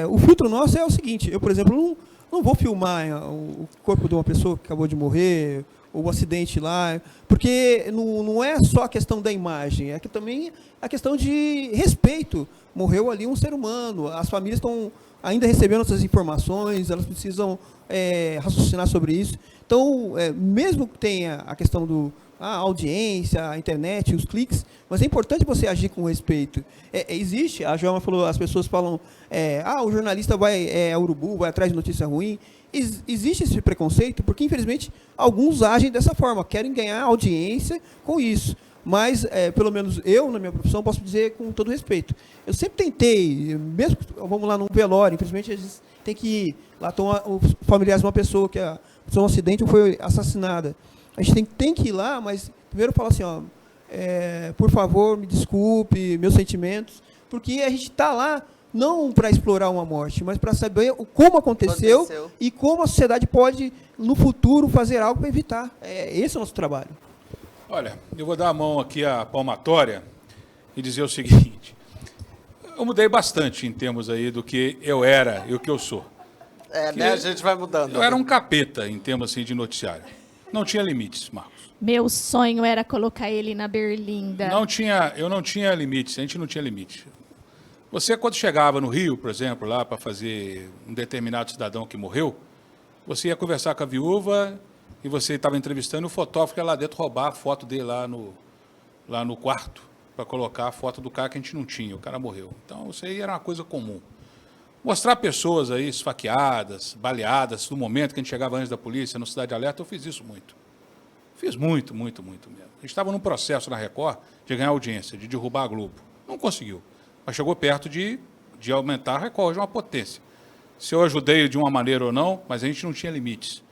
O filtro nosso é o seguinte: eu, por exemplo, não vou filmar o corpo de uma pessoa que acabou de morrer, ou o acidente lá, porque não é só a questão da imagem, é que também a questão de respeito. Morreu ali um ser humano, as famílias estão ainda recebendo essas informações, elas precisam raciocinar sobre isso. Então, mesmo que tenha a questão a audiência, a internet, os cliques, mas é importante você agir com respeito. Existe, a Joelma falou, as pessoas falam, o jornalista vai urubu, vai atrás de notícia ruim. Existe esse preconceito, porque, infelizmente, alguns agem dessa forma, querem ganhar audiência com isso. Mas, pelo menos eu, na minha profissão, posso dizer com todo respeito. Eu sempre tentei, mesmo, vamos lá, num velório, infelizmente, a gente tem que ir. Lá estão os familiares de uma pessoa que um acidente ou foi assassinada. A gente tem que ir lá, mas primeiro falar assim, por favor, me desculpe, meus sentimentos, porque a gente está lá não para explorar uma morte, mas para saber como aconteceu e como a sociedade pode, no futuro, fazer algo para evitar. Esse é o nosso trabalho. Olha, eu vou dar a mão aqui à palmatória e dizer o seguinte: eu mudei bastante em termos aí do que eu era e o que eu sou. Né? A gente vai mudando. Eu era um capeta em termos assim, de noticiário. Não tinha limites, Marcos. Meu sonho era colocar ele na Berlinda. Eu não tinha limites, a gente não tinha limite. Você, quando chegava no Rio, por exemplo, lá para fazer um determinado cidadão que morreu, você ia conversar com a viúva e você estava entrevistando, e o fotógrafo ia lá dentro roubar a foto dele lá no quarto, para colocar a foto do cara que a gente não tinha, o cara morreu. Então, isso aí era uma coisa comum. Mostrar pessoas aí esfaqueadas, baleadas, no momento que a gente chegava antes da polícia, no Cidade Alerta, eu fiz isso muito. Fiz muito mesmo. A gente estava num processo na Record de ganhar audiência, de derrubar a Globo. Não conseguiu, mas chegou perto de aumentar a Record de uma potência. Se eu ajudei de uma maneira ou não, mas a gente não tinha limites.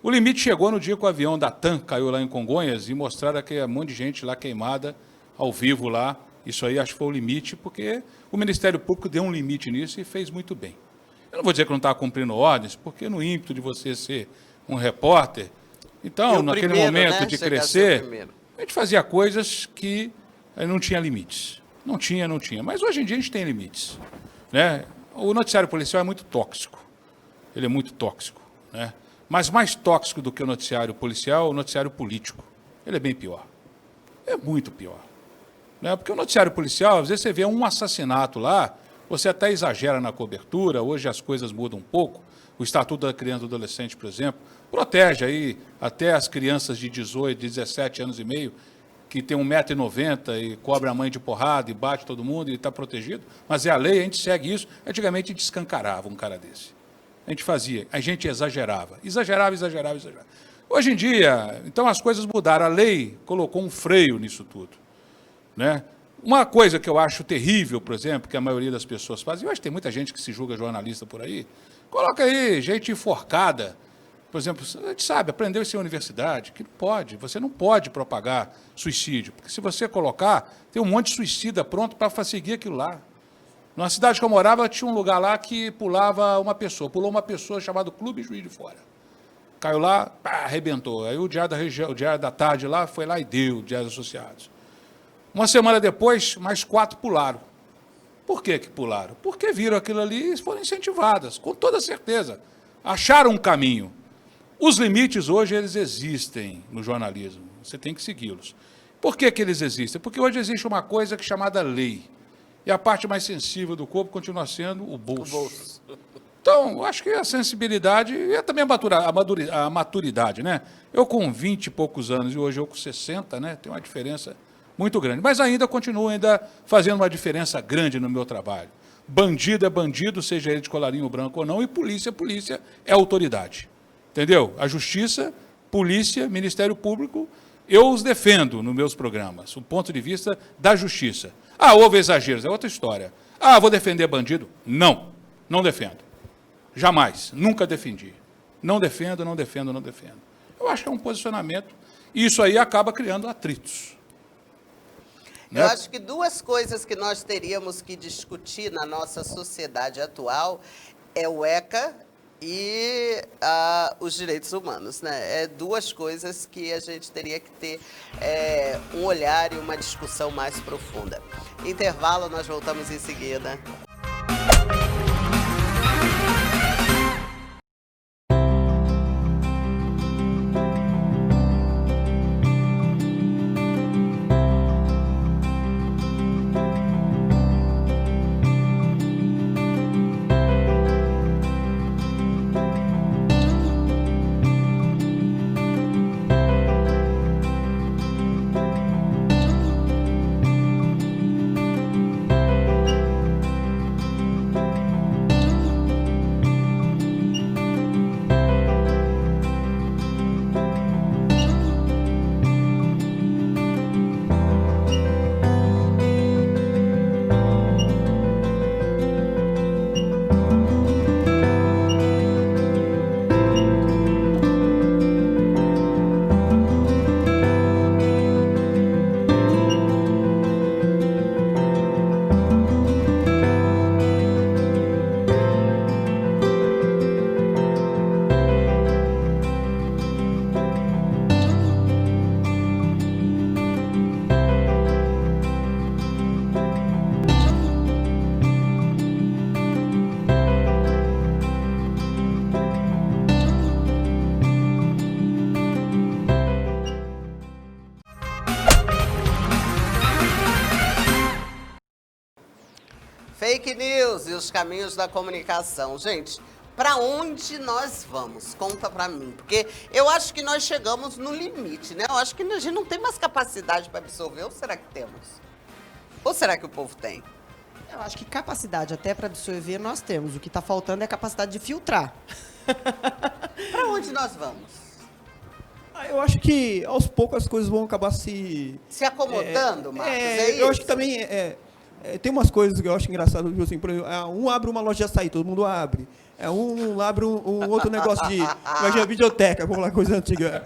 O limite chegou no dia que o avião da TAM caiu lá em Congonhas e mostraram que um monte de gente lá queimada, ao vivo lá. Isso aí acho que foi o limite, porque o Ministério Público deu um limite nisso e fez muito bem. Eu não vou dizer que não estava cumprindo ordens, porque no ímpeto de você ser um repórter, então, naquele momento de crescer, a gente fazia coisas que não tinha limites. Não tinha. Mas hoje em dia a gente tem limites, né? O noticiário policial é muito tóxico. Ele é muito tóxico, né? Mas mais tóxico do que o noticiário policial é o noticiário político. Ele é bem pior. É muito pior. Né? Porque o noticiário policial, às vezes você vê um assassinato lá, você até exagera na cobertura, hoje as coisas mudam um pouco. O Estatuto da Criança e do Adolescente, por exemplo, protege aí até as crianças de 18, 17 anos e meio, que tem 1,90 m e cobra a mãe de porrada e bate todo mundo e está protegido. Mas é a lei, a gente segue isso. Antigamente a gente escancarava um cara desse. A gente fazia, a gente exagerava. Exagerava. Hoje em dia, então as coisas mudaram. A lei colocou um freio nisso tudo, né? Uma coisa que eu acho terrível, por exemplo, que a maioria das pessoas faz, eu acho que tem muita gente que se julga jornalista por aí, coloca aí gente enforcada. Por exemplo, a gente sabe, aprendeu isso em universidade, que não pode, você não pode propagar suicídio, porque se você colocar, tem um monte de suicida pronto para seguir aquilo lá. Na cidade que eu morava, tinha um lugar lá que pulou uma pessoa chamada Clube Juiz de Fora. Caiu lá, pá, arrebentou. Aí o Diário da Tarde lá foi lá e deu, Diários Associados. Uma semana depois, mais 4 pularam. Por que pularam? Porque viram aquilo ali e foram incentivadas, com toda certeza. Acharam um caminho. Os limites hoje, eles existem no jornalismo. Você tem que segui-los. Por que eles existem? Porque hoje existe uma coisa chamada lei. E a parte mais sensível do corpo continua sendo o bolso. Então, eu acho que a sensibilidade e também a maturidade, né? Eu com 20 e poucos anos e hoje eu com 60, né? Tem uma diferença muito grande. Mas ainda continuo fazendo uma diferença grande no meu trabalho. Bandido é bandido, seja ele de colarinho branco ou não, e polícia é autoridade. Entendeu? A justiça, polícia, Ministério Público, eu os defendo nos meus programas, do ponto de vista da justiça. Ah, houve exageros, é outra história. Ah, vou defender bandido? Não defendo. Jamais, nunca defendi. Não defendo. Eu acho que é um posicionamento, e isso aí acaba criando atritos. Eu acho que 2 coisas que nós teríamos que discutir na nossa sociedade atual é o ECA e os direitos humanos, né? É 2 coisas que a gente teria que ter um olhar e uma discussão mais profunda. Intervalo, nós voltamos em seguida. Fake news e os caminhos da comunicação. Gente, para onde nós vamos? Conta para mim. Porque eu acho que nós chegamos no limite, né? Eu acho que a gente não tem mais capacidade para absorver. Ou será que temos? Ou será que o povo tem? Eu acho que capacidade até para absorver nós temos. O que está faltando é a capacidade de filtrar. Para onde nós vamos? Eu acho que aos poucos as coisas vão acabar se acomodando, Marcos, é isso? Eu acho que também tem umas coisas que eu acho engraçado, assim, por exemplo, um abre uma loja de açaí, todo mundo abre. Um abre um outro negócio de imagina, videoteca, vamos lá, coisa antiga.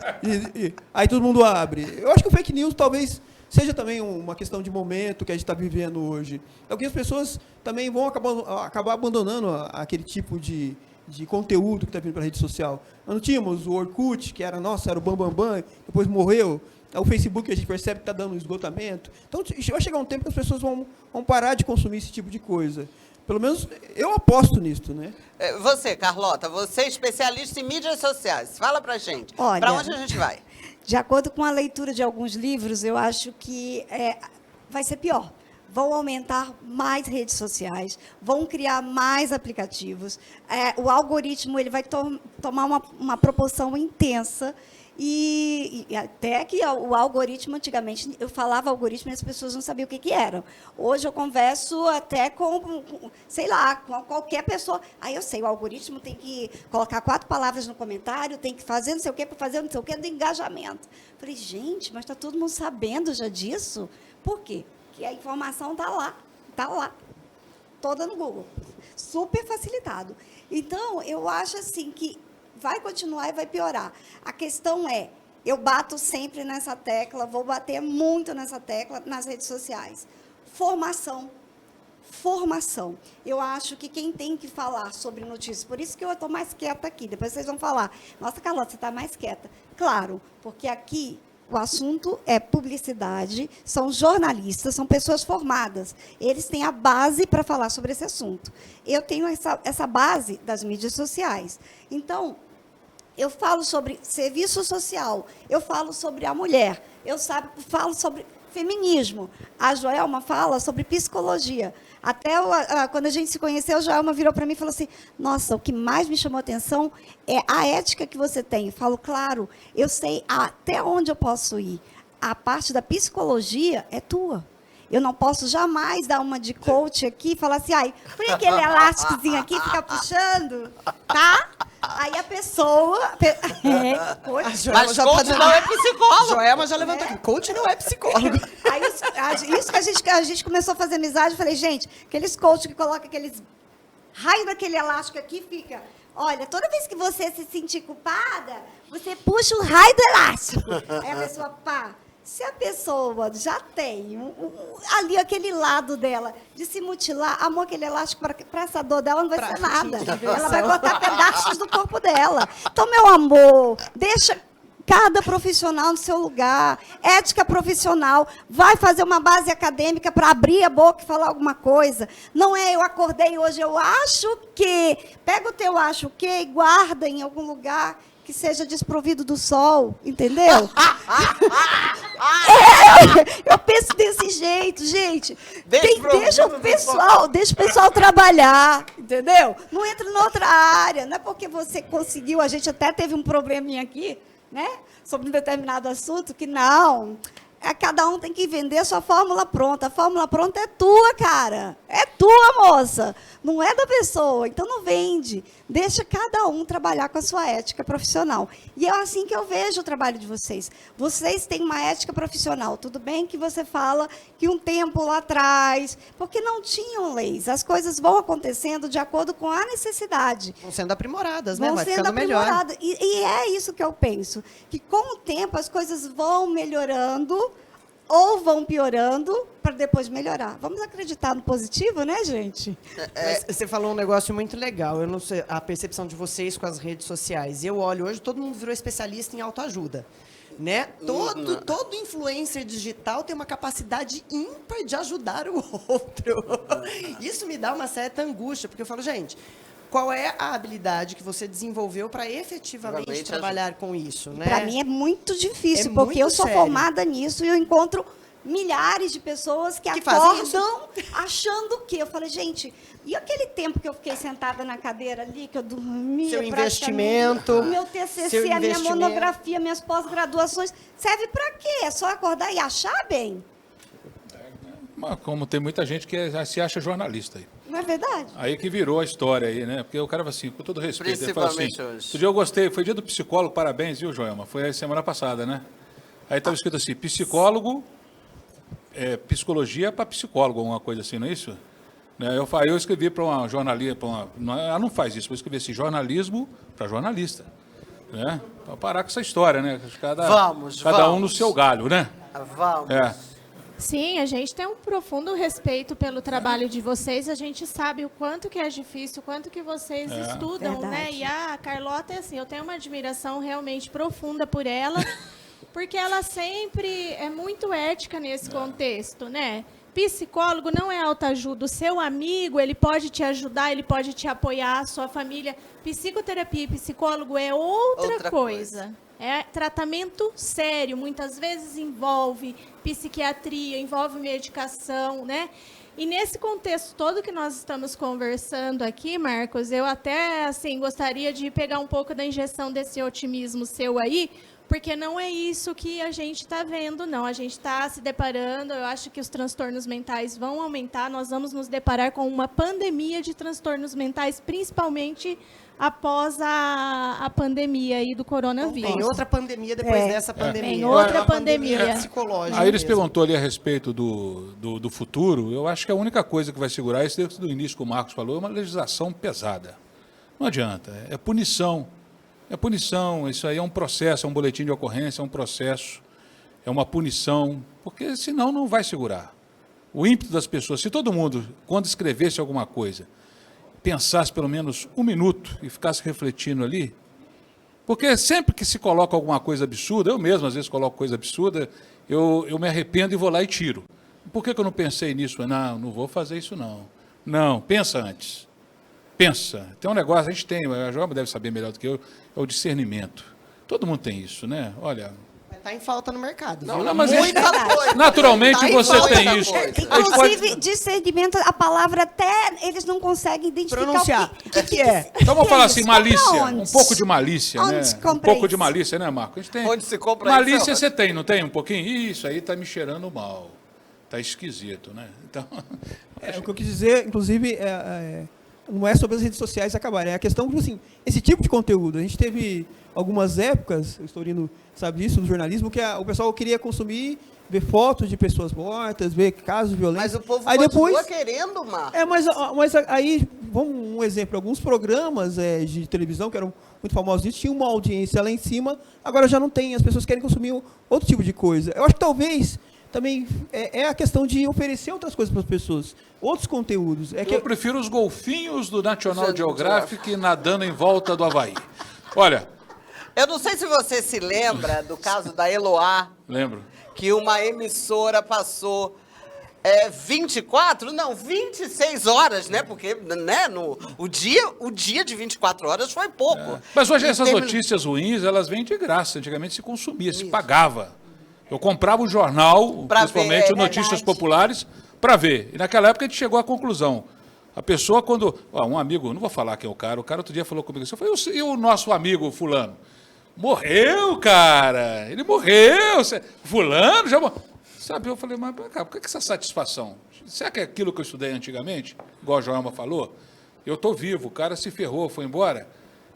Aí todo mundo abre. Eu acho que o fake news talvez seja também uma questão de momento que a gente está vivendo hoje. É porque as pessoas também vão acabar abandonando aquele tipo de conteúdo que está vindo para a rede social. Nós não tínhamos o Orkut, que era o bambambam, depois morreu. O Facebook, a gente percebe que está dando esgotamento. Então, vai chegar um tempo que as pessoas vão parar de consumir esse tipo de coisa. Pelo menos, eu aposto nisso, né? Você, Carlota, você é especialista em mídias sociais. Fala pra gente. Olha, para onde a gente vai? De acordo com a leitura de alguns livros, eu acho que vai ser pior. Vão aumentar mais redes sociais, vão criar mais aplicativos. O algoritmo ele vai tomar uma proporção intensa. E até que o algoritmo, antigamente, eu falava algoritmo e as pessoas não sabiam o que eram. Hoje eu converso até com, sei lá, com qualquer pessoa. Aí eu sei, o algoritmo tem que colocar 4 palavras no comentário, tem que fazer não sei o quê, para fazer não sei o quê do engajamento. Falei, gente, mas está todo mundo sabendo já disso? Por quê? Porque a informação está lá, toda no Google. Super facilitado. Então, eu acho assim que vai continuar e vai piorar. A questão eu bato sempre nessa tecla, vou bater muito nessa tecla nas redes sociais. Formação. Eu acho que quem tem que falar sobre notícias, por isso que eu estou mais quieta aqui, depois vocês vão falar, nossa, Carlota, você está mais quieta. Claro, porque aqui o assunto é publicidade, são jornalistas, são pessoas formadas. Eles têm a base para falar sobre esse assunto. Eu tenho essa base das mídias sociais. Então, eu falo sobre serviço social, eu falo sobre a mulher, falo sobre feminismo. A Joelma fala sobre psicologia. Até quando a gente se conheceu, a Joelma virou para mim e falou assim, nossa, o que mais me chamou a atenção é a ética que você tem. Eu falo, claro, eu sei até onde eu posso ir. A parte da psicologia é tua. Eu não posso jamais dar uma de coach aqui e falar assim, põe aquele elásticozinho aqui, fica puxando, tá? Aí a pessoa... Coach, mas coach não é psicólogo. Joelma já levantou aqui. Coach não é psicólogo. Aí, isso que a gente começou a fazer amizade, eu falei, gente, aqueles coach que colocam aqueles raios daquele elástico aqui, fica... Olha, toda vez que você se sentir culpada, você puxa o raio do elástico. Aí a pessoa, se a pessoa já tem ali aquele lado dela de se mutilar, amor, aquele elástico para essa dor dela não vai ser nada. Ela vai cortar pedaços do corpo dela. Então, meu amor, deixa cada profissional no seu lugar. Ética profissional. Vai fazer uma base acadêmica para abrir a boca e falar alguma coisa. Não é eu acordei hoje, eu acho que... Pega o teu acho que e guarda em algum lugar que seja desprovido do sol, entendeu? Eu penso desse jeito, gente. Deixa o pessoal trabalhar, entendeu? Não entra em outra área. Não é porque você conseguiu, a gente até teve um probleminha aqui, né? Sobre um determinado assunto, que não... Cada um tem que vender a sua fórmula pronta. A fórmula pronta é tua, cara. É tua, moça. Não é da pessoa. Então, não vende. Deixa cada um trabalhar com a sua ética profissional. E é assim que eu vejo o trabalho de vocês. Vocês têm uma ética profissional. Tudo bem que você fala que um tempo lá atrás, porque não tinham leis. As coisas vão acontecendo de acordo com a necessidade. Vão sendo aprimoradas, né? Vai ficando melhor. E é isso que eu penso. Que com o tempo as coisas vão melhorando ou vão piorando para depois melhorar. Vamos acreditar no positivo, né, gente? Mas você falou um negócio muito legal. Eu não sei a percepção de vocês com as redes sociais. Eu olho hoje, todo mundo virou especialista em autoajuda. Né? Todo influencer digital tem uma capacidade ímpar de ajudar o outro. Isso me dá uma certa angústia, porque eu falo, gente, qual é a habilidade que você desenvolveu para efetivamente trabalhar com isso? Né? Para mim é muito difícil, porque eu sou formada nisso e eu encontro milhares de pessoas que acordam achando que... Eu falei, gente, e aquele tempo que eu fiquei sentada na cadeira ali, que eu dormia... Seu investimento... O meu TCC, a minha monografia, minhas pós-graduações, serve para quê? É só acordar e achar bem? Mas como tem muita gente que se acha jornalista aí. Não é verdade? Aí que virou a história aí, né? Porque o cara fala assim, com todo respeito, ele fala assim, Principalmente hoje. outro dia eu gostei, foi dia do psicólogo, parabéns, viu, Joelma? Foi a semana passada, né? Aí estava escrito assim, psicólogo, psicologia para psicólogo, alguma coisa assim, não é isso? Né? Eu escrevi para uma jornalista, ela não faz isso, eu escrevi assim, jornalismo para jornalista. Né? Para parar com essa história, né? Cada um no seu galho, né? Vamos. Sim, a gente tem um profundo respeito pelo trabalho de vocês. A gente sabe o quanto que é difícil, o quanto que vocês estudam, Verdade. né? E a Carlota, assim, eu tenho uma admiração realmente profunda por ela, porque ela sempre é muito ética nesse contexto, né? Psicólogo não é autoajuda. O seu amigo, ele pode te ajudar, ele pode te apoiar, a sua família. Psicoterapia e psicólogo é outra coisa. É tratamento sério, muitas vezes envolve psiquiatria, envolve medicação, né? E nesse contexto todo que nós estamos conversando aqui, Marcos, eu até assim gostaria de pegar um pouco da injeção desse otimismo seu aí, porque não é isso que a gente está vendo, não. A gente está se deparando, eu acho que os transtornos mentais vão aumentar, nós vamos nos deparar com uma pandemia de transtornos mentais, principalmente após a pandemia aí do coronavírus. Tem outra pandemia depois dessa pandemia. Tem outra Uma pandemia. psicológica. Aí eles mesmo. perguntou ali a respeito do futuro. Eu acho que a única coisa que vai segurar, isso desde o início que o Marcos falou, é uma legislação pesada. Não adianta, é punição. É punição, isso aí é um processo, é um boletim de ocorrência, é um processo, é uma punição, porque senão não vai segurar. O ímpeto das pessoas, se todo mundo, quando escrevesse alguma coisa, pensasse pelo menos um minuto e ficasse refletindo ali, porque sempre que se coloca alguma coisa absurda, eu mesmo às vezes coloco coisa absurda, eu me arrependo e vou lá e tiro. Por que eu não pensei nisso? Não vou fazer isso não. Não, pensa antes. Pensa. Tem um negócio, a gente tem, a Joelma deve saber melhor do que eu, é o discernimento. Todo mundo tem isso, né? Olha... Está em falta no mercado. Não, viu? não, mas Muita coisa. naturalmente Tá em você falta tem da isso. coisa. A gente Inclusive, discernimento, a palavra até eles não conseguem identificar Pronunciar. o que é. Então vamos falar assim, Compra malícia, onde? um pouco de malícia, Onde né? se Um compra pouco de isso? malícia, né, Marco? A gente tem. Onde se compra malícia isso? você tem, não tem um pouquinho? Isso aí tá me cheirando mal. Tá esquisito, né? Então, O que eu quis dizer, inclusive, não é sobre as redes sociais acabarem. É a questão, assim, esse tipo de conteúdo. A gente teve algumas épocas, o Storino sabe disso, do jornalismo, que o pessoal queria consumir, ver fotos de pessoas mortas, ver casos de violência. Mas o povo aí continua depois, querendo, Marcos. mas aí, vamos um exemplo, alguns programas de televisão que eram muito famosos disso, tinham uma audiência lá em cima, agora já não tem, as pessoas querem consumir outro tipo de coisa. Eu acho que talvez também é a questão de oferecer outras coisas para as pessoas, outros conteúdos. eu prefiro os golfinhos do National Geographic nadando em volta do Havaí. Olha, Eu não sei se você se lembra do caso da Eloá, lembro. que uma emissora passou 26 horas, né? Porque né, o dia de 24 horas foi pouco. Mas hoje Em essas termos- notícias ruins, elas vêm de graça. Antigamente se consumia, se pagava. Eu comprava o jornal, Pra principalmente ver, o Notícias verdade. Populares, para ver. E naquela época a gente chegou à conclusão. A pessoa quando... um amigo, não vou falar quem é o cara outro dia falou comigo assim, eu falei, e o nosso amigo fulano? Morreu, cara! Ele morreu! Fulano já morreu. Sabe, eu falei, mas cara, por que essa satisfação? Será que é aquilo que eu estudei antigamente? Igual a Joelma falou? Eu estou vivo, o cara se ferrou, foi embora.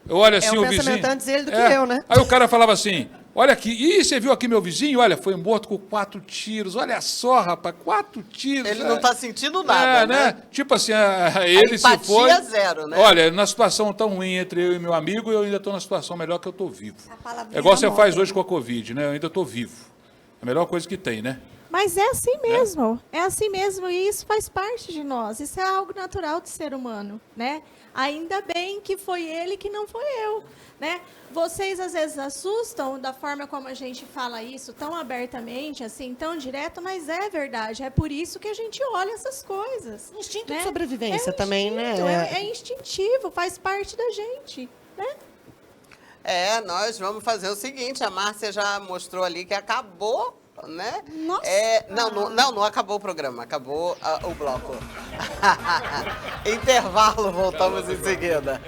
Eu olho assim, o o vizinho... pensamento antes dele do que eu, né? Aí o cara falava assim, olha aqui, ih, você viu aqui meu vizinho? Olha, foi morto com 4 tiros. Olha só, rapaz, 4 tiros. Ele não está sentindo nada, né? Tipo assim, ele se empatia foi... zero, né? Olha, na situação tão ruim entre eu e meu amigo, eu ainda estou na situação melhor que eu estou vivo. A palavrinha É igual você amor. faz hoje com a Covid, né? Eu ainda estou vivo. É a melhor coisa que tem, né? Mas é assim mesmo, é assim mesmo, e isso faz parte de nós, isso é algo natural do ser humano, né? Ainda bem que foi ele que não foi eu, né? Vocês às vezes assustam da forma como a gente fala isso, tão abertamente, assim, tão direto, mas é verdade, é por isso que a gente olha essas coisas. Instinto né? de sobrevivência É um também, instinto, né? É instintivo, faz parte da gente, né? Nós vamos fazer o seguinte, a Márcia já mostrou ali que acabou, né? Nossa. Não acabou o programa, acabou o bloco. Intervalo, voltamos em seguida.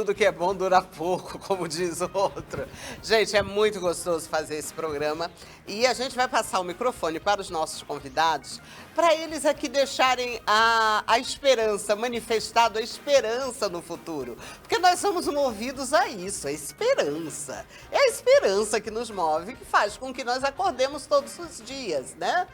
tudo que é bom dura pouco, como diz o outro. Gente, é muito gostoso fazer esse programa. E a gente vai passar o microfone para os nossos convidados, para eles aqui deixarem a esperança, manifestado a esperança no futuro. Porque nós somos movidos a isso, a esperança. É a esperança que nos move, que faz com que nós acordemos todos os dias, né?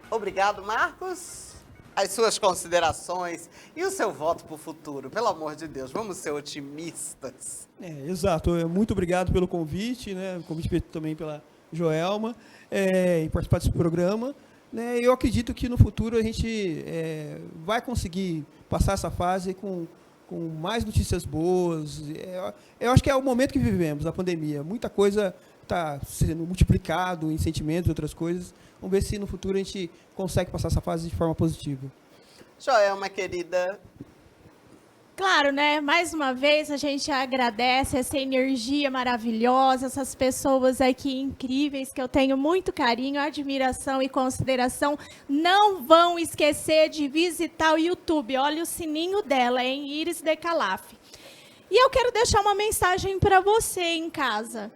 Obrigado, Marcos. As suas considerações e o seu voto para o futuro. Pelo amor de Deus, vamos ser otimistas. Exato. Muito obrigado pelo convite, né? O convite feito também pela Joelma, em participar desse programa. Né? Eu acredito que no futuro a gente vai conseguir passar essa fase com mais notícias boas. Eu acho que é o momento que vivemos, a pandemia. Muita coisa está sendo multiplicado em sentimentos e outras coisas. Vamos ver se no futuro a gente consegue passar essa fase de forma positiva. Joelma, querida. Claro, né? Mais uma vez a gente agradece essa energia maravilhosa, essas pessoas aqui incríveis que eu tenho muito carinho, admiração e consideração. Não vão esquecer de visitar o YouTube. Olha o sininho dela, hein? Iris Decalaf. E eu quero deixar uma mensagem para você em casa.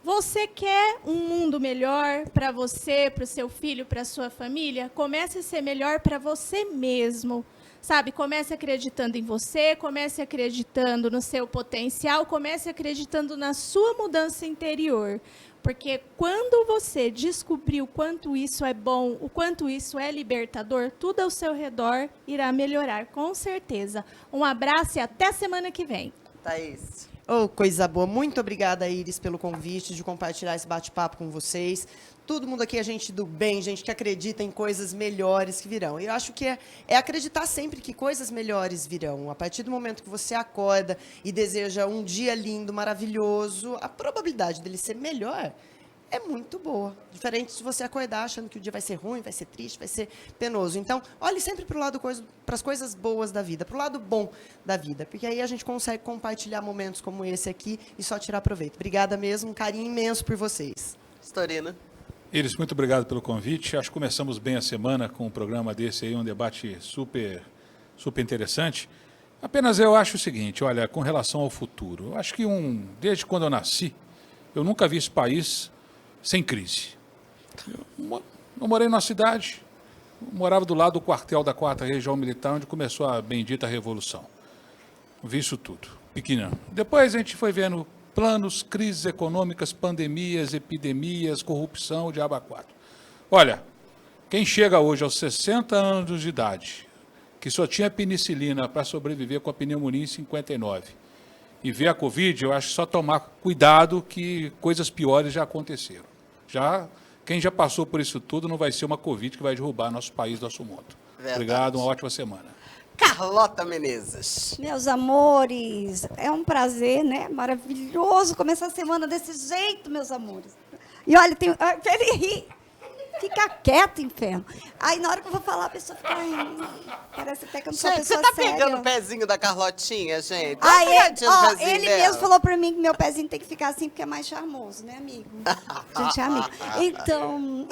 Você quer um mundo melhor para você, para o seu filho, para a sua família? Comece a ser melhor para você mesmo. Sabe, comece acreditando em você, comece acreditando no seu potencial, comece acreditando na sua mudança interior. Porque quando você descobrir o quanto isso é bom, o quanto isso é libertador, tudo ao seu redor irá melhorar, com certeza. Um abraço e até semana que vem. Thaís. Oh, coisa boa. Muito obrigada, Iris, pelo convite de compartilhar esse bate-papo com vocês. Todo mundo aqui é gente do bem, gente que acredita em coisas melhores que virão. E eu acho que é acreditar sempre que coisas melhores virão. A partir do momento que você acorda e deseja um dia lindo, maravilhoso, a probabilidade dele ser melhor é muito boa. Diferente de você acordar achando que o dia vai ser ruim, vai ser triste, vai ser penoso. Então, olhe sempre para as coisas boas da vida, para o lado bom da vida, porque aí a gente consegue compartilhar momentos como esse aqui e só tirar proveito. Obrigada mesmo, um carinho imenso por vocês. Storino. Iris, muito obrigado pelo convite. Acho que começamos bem a semana com um programa desse aí, um debate super interessante. Apenas eu acho o seguinte, olha, com relação ao futuro, eu acho que desde quando eu nasci, eu nunca vi esse país sem crise. Eu morei numa cidade, morava do lado do quartel da 4ª Região Militar, onde começou a bendita Revolução. Vi isso tudo, pequeno. Depois a gente foi vendo planos, crises econômicas, pandemias, epidemias, corrupção, o diabo a quatro. Olha, quem chega hoje aos 60 anos de idade, que só tinha penicilina para sobreviver com a pneumonia em 59, e ver a Covid, eu acho só tomar cuidado que coisas piores já aconteceram. Quem já passou por isso tudo não vai ser uma Covid que vai derrubar nosso país, nosso mundo. Verdade. Obrigado, uma ótima semana. Carlota Menezes. Meus amores, é um prazer, né? Maravilhoso começar a semana desse jeito, meus amores. E olha, ele ri. Fica quieto, inferno. Aí, na hora que eu vou falar, a pessoa fica rindo. Parece até que eu não sou uma Gente, você pessoa tá séria. pegando o pezinho da Carlotinha, gente? Dá Aí, uma pegadinha no pezinho ele dela. mesmo falou pra mim que meu pezinho tem que ficar assim, porque é mais charmoso, né, amigo? A gente é amigo. Então...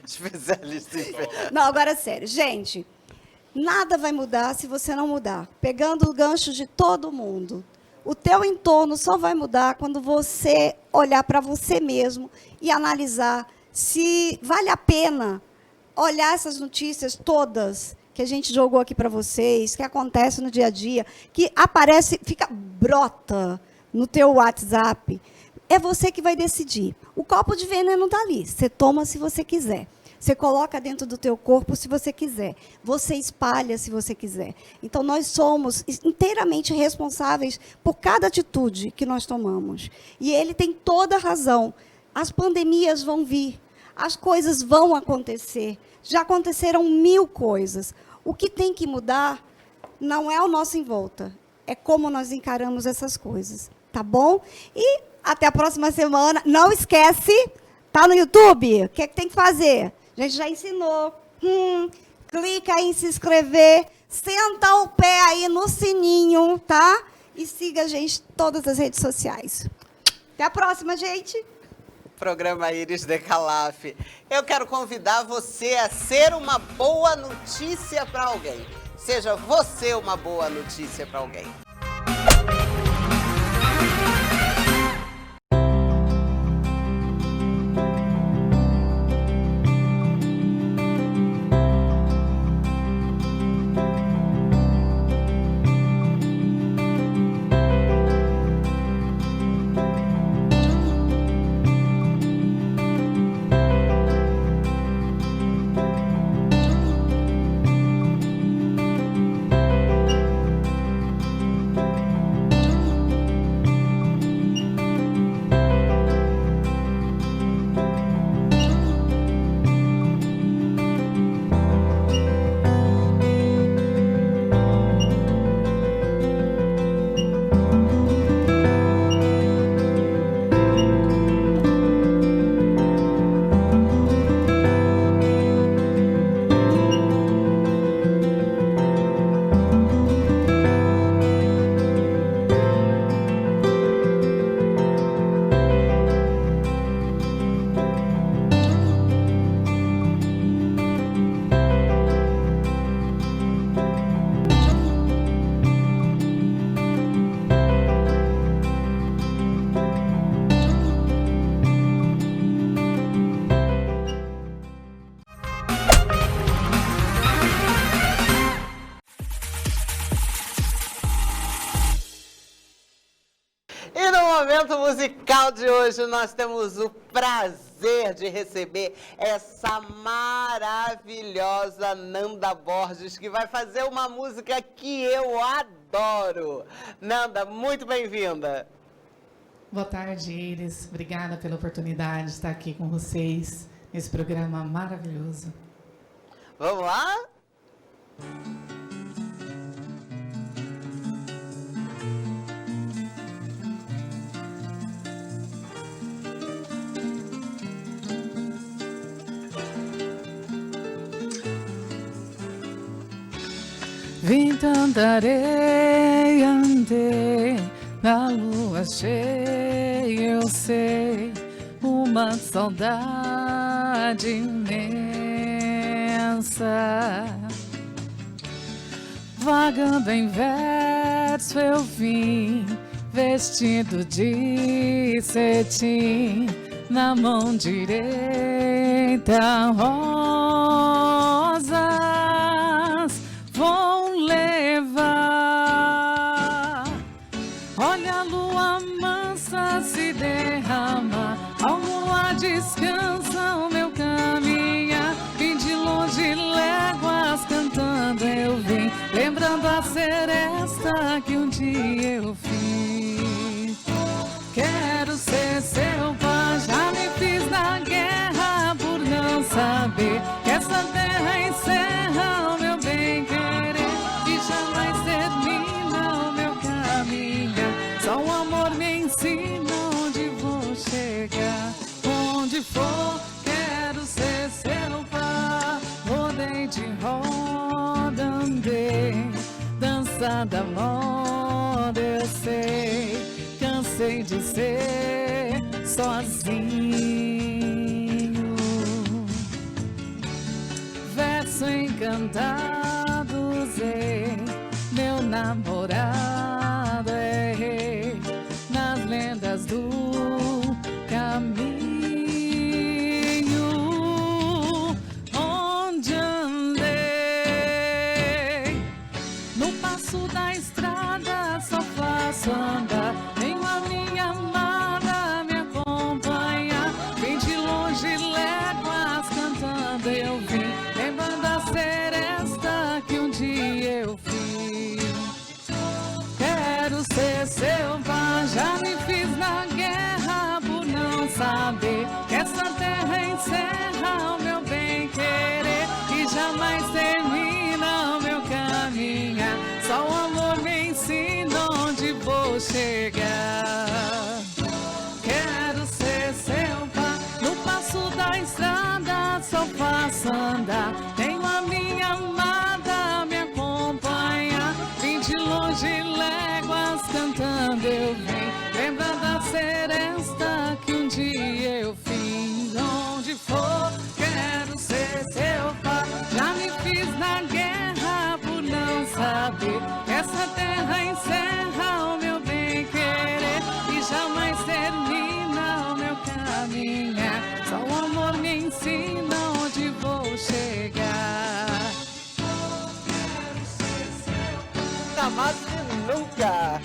Especialista em pé. Não, agora é sério. Gente, nada vai mudar se você não mudar. Pegando o gancho de todo mundo. O teu entorno só vai mudar quando você olhar para você mesmo e analisar se vale a pena olhar essas notícias todas que a gente jogou aqui para vocês, que acontece no dia a dia, que aparece, brota no teu WhatsApp. É você que vai decidir. O copo de veneno está ali. Você toma se você quiser. Você coloca dentro do teu corpo se você quiser. Você espalha se você quiser. Então, nós somos inteiramente responsáveis por cada atitude que nós tomamos. E ele tem toda a razão. As pandemias vão vir. As coisas vão acontecer. Já aconteceram 1000 coisas. O que tem que mudar não é o nosso em volta. É como nós encaramos essas coisas. Tá bom? E até a próxima semana. Não esquece, tá no YouTube? O que é que tem que fazer? A gente já ensinou. Clica aí em se inscrever. Senta o pé aí no sininho, tá? E siga a gente em todas as redes sociais. Até a próxima, gente. Programa Iris Decalaf. Eu quero convidar você a ser uma boa notícia para alguém. Seja você uma boa notícia para alguém. musical de hoje nós temos o prazer de receber essa maravilhosa Nanda Borges, que vai fazer uma música que eu adoro. Nanda, muito bem-vinda. Boa tarde, Iris. Obrigada pela oportunidade de estar aqui com vocês nesse programa maravilhoso. Vamos lá? Vim tanta areia, andei na lua cheia, eu sei, uma saudade imensa. Vagando em verso eu vim, vestido de cetim, na mão direita rosas vão levar. Olha a lua mansa se derrama, ao luar descansa o meu caminhar. Vim de longe léguas cantando eu vim, lembrando a seresta que um dia eu fiz. Quero ser seu pai, já me fiz na guerra por não saber que essa terra encerra o meu bem-querer e jamais termina o meu caminho. Só o amor me ensina onde vou chegar. Onde for, quero ser seu par. Rodei de roda, andei, dança da moda, eu sei. Cansei de ser sozinho. Verso encantado usei, meu namorado é rei, nas lendas do caminho onde andei. No passo da estrada só faço andar, tenho a minha amada me acompanhar. Vim de longe léguas cantando eu vim, lembrando a seresta que um dia eu fiz. Quero ser seu par, já me fiz na guerra por não saber que essa terra encerra o meu bem-querer e jamais termina o meu caminhar. Só o amor me ensina onde vou chegar. Quero ser seu par, no passo da estrada só faço andar, tenho a minha amada me acompanhar. Vim de longe léguas cantando eu vim, lembrando a seresta que um dia eu fiz. Onde for, quero ser seu par, já me fiz na guerra por não saber que essa terra encerra o meu bem-querer e jamais termina o meu caminhar. Só o amor me ensina onde vou chegar. Nunca mais e nunca.